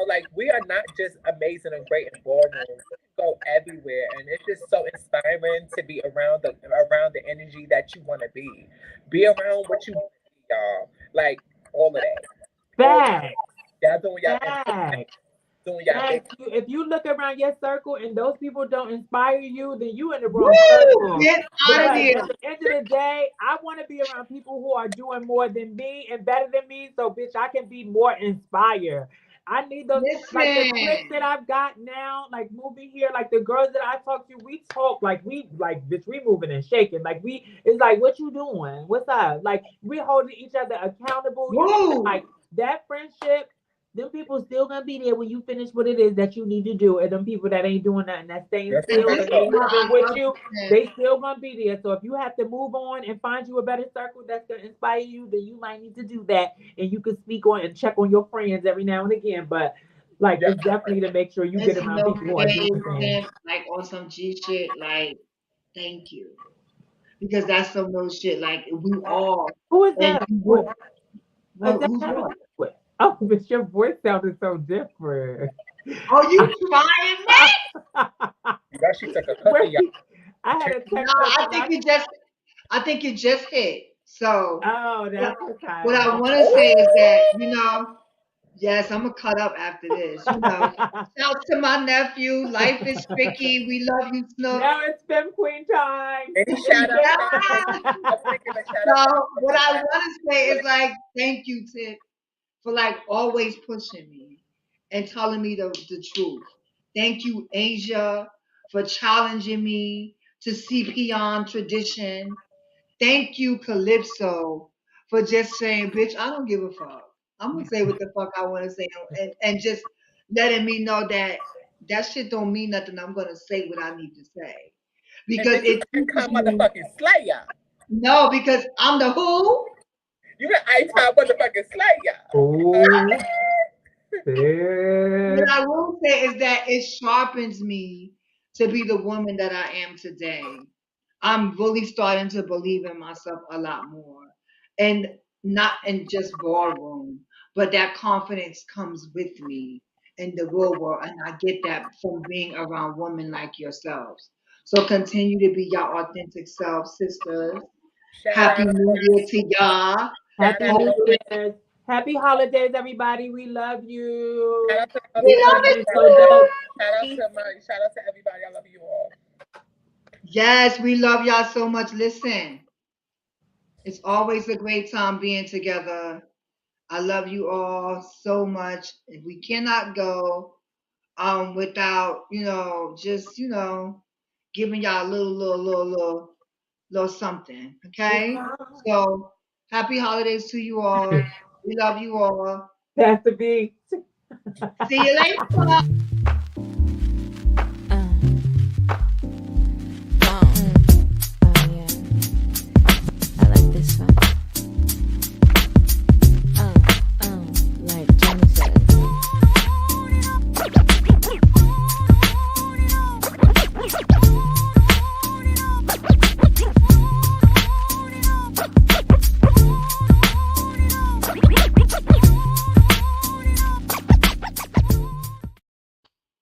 Like we are not just amazing and great in ballroom. We can go everywhere, and it's just so inspiring to be around the energy that you want to be around what you want to be, y'all. Like all of that. All of Facts. y'all doing y'all Facts. doing y'all thing. Facts. If you look around your circle and those people don't inspire you, then you in the wrong Woo! circle. Get out of Because here. at the end of the day, I want to be around people who are doing more than me and better than me, so bitch, I can be more inspired. I need those, like the cliques Listen. that I've got now, like moving here, like the girls that I talk to, we talk like bitch, we moving and shaking. Like it's like, what you doing? What's up? Like we holding each other accountable. Woo! Like that friendship, them people still gonna be there when you finish what it is that you need to do. And them people that ain't doing nothing, that staying Yes, And still this and is ain't why I moving with love you, this. they still gonna be there. So if you have to move on and find you a better circle that's gonna inspire you, then you might need to do that. And you can speak on and check on your friends every now and again. But like yeah. it's definitely to make sure you And get you around know, people who are doing Dave, things. like on some G shit, like, thank you. Because that's some real shit. Like, we all, Who is and that? What is that? who's what? Oh, but your voice sounded so different. Oh, you trying, man? She took a cookie, y'all. Wait, I had a No, text her. I think it just hit. So, Oh, what, that's what okay. I want to say is Oh, that, yes, I'm gonna cut up after this. Shout to my nephew. Life is tricky. We love you, Snook. Now it's Fem Queen time. any shout out? Yeah. I want to give a shout out So what to I my. want to say is like, thank you, Tip, for like always pushing me and telling me the truth. Thank you, Asia, for challenging me to see beyond tradition. Thank you, Calypso, for just saying, bitch, I don't give a fuck. I'm gonna say what the fuck I want to say, and just letting me know that that shit don't mean nothing. I'm gonna say what I need to say And because then you it can teaches come you. motherfucking Slayer. No, because I'm the who. You can I motherfucking Slayer. Oh, What sis. I will say is that it sharpens me to be the woman that I am today. I'm really starting to believe in myself a lot more. And not in just ballroom, but that confidence comes with me in the real world. And I get that from being around women like yourselves. So continue to be your authentic self, sisters. Shout Happy out, New Year to y'all. shout Happy out, New Hopefully, Year's. Happy holidays, everybody. We love shout you. out to those we This love has celebrating it been so birthdays. too. dope. Shout out to everybody. I love you all. Yes, we love y'all so much. Listen, it's always a great time being together. I love you all so much. And we cannot go without, just, giving y'all a little something. Okay? So happy holidays to you all. We love you all. Pastor B. See you later.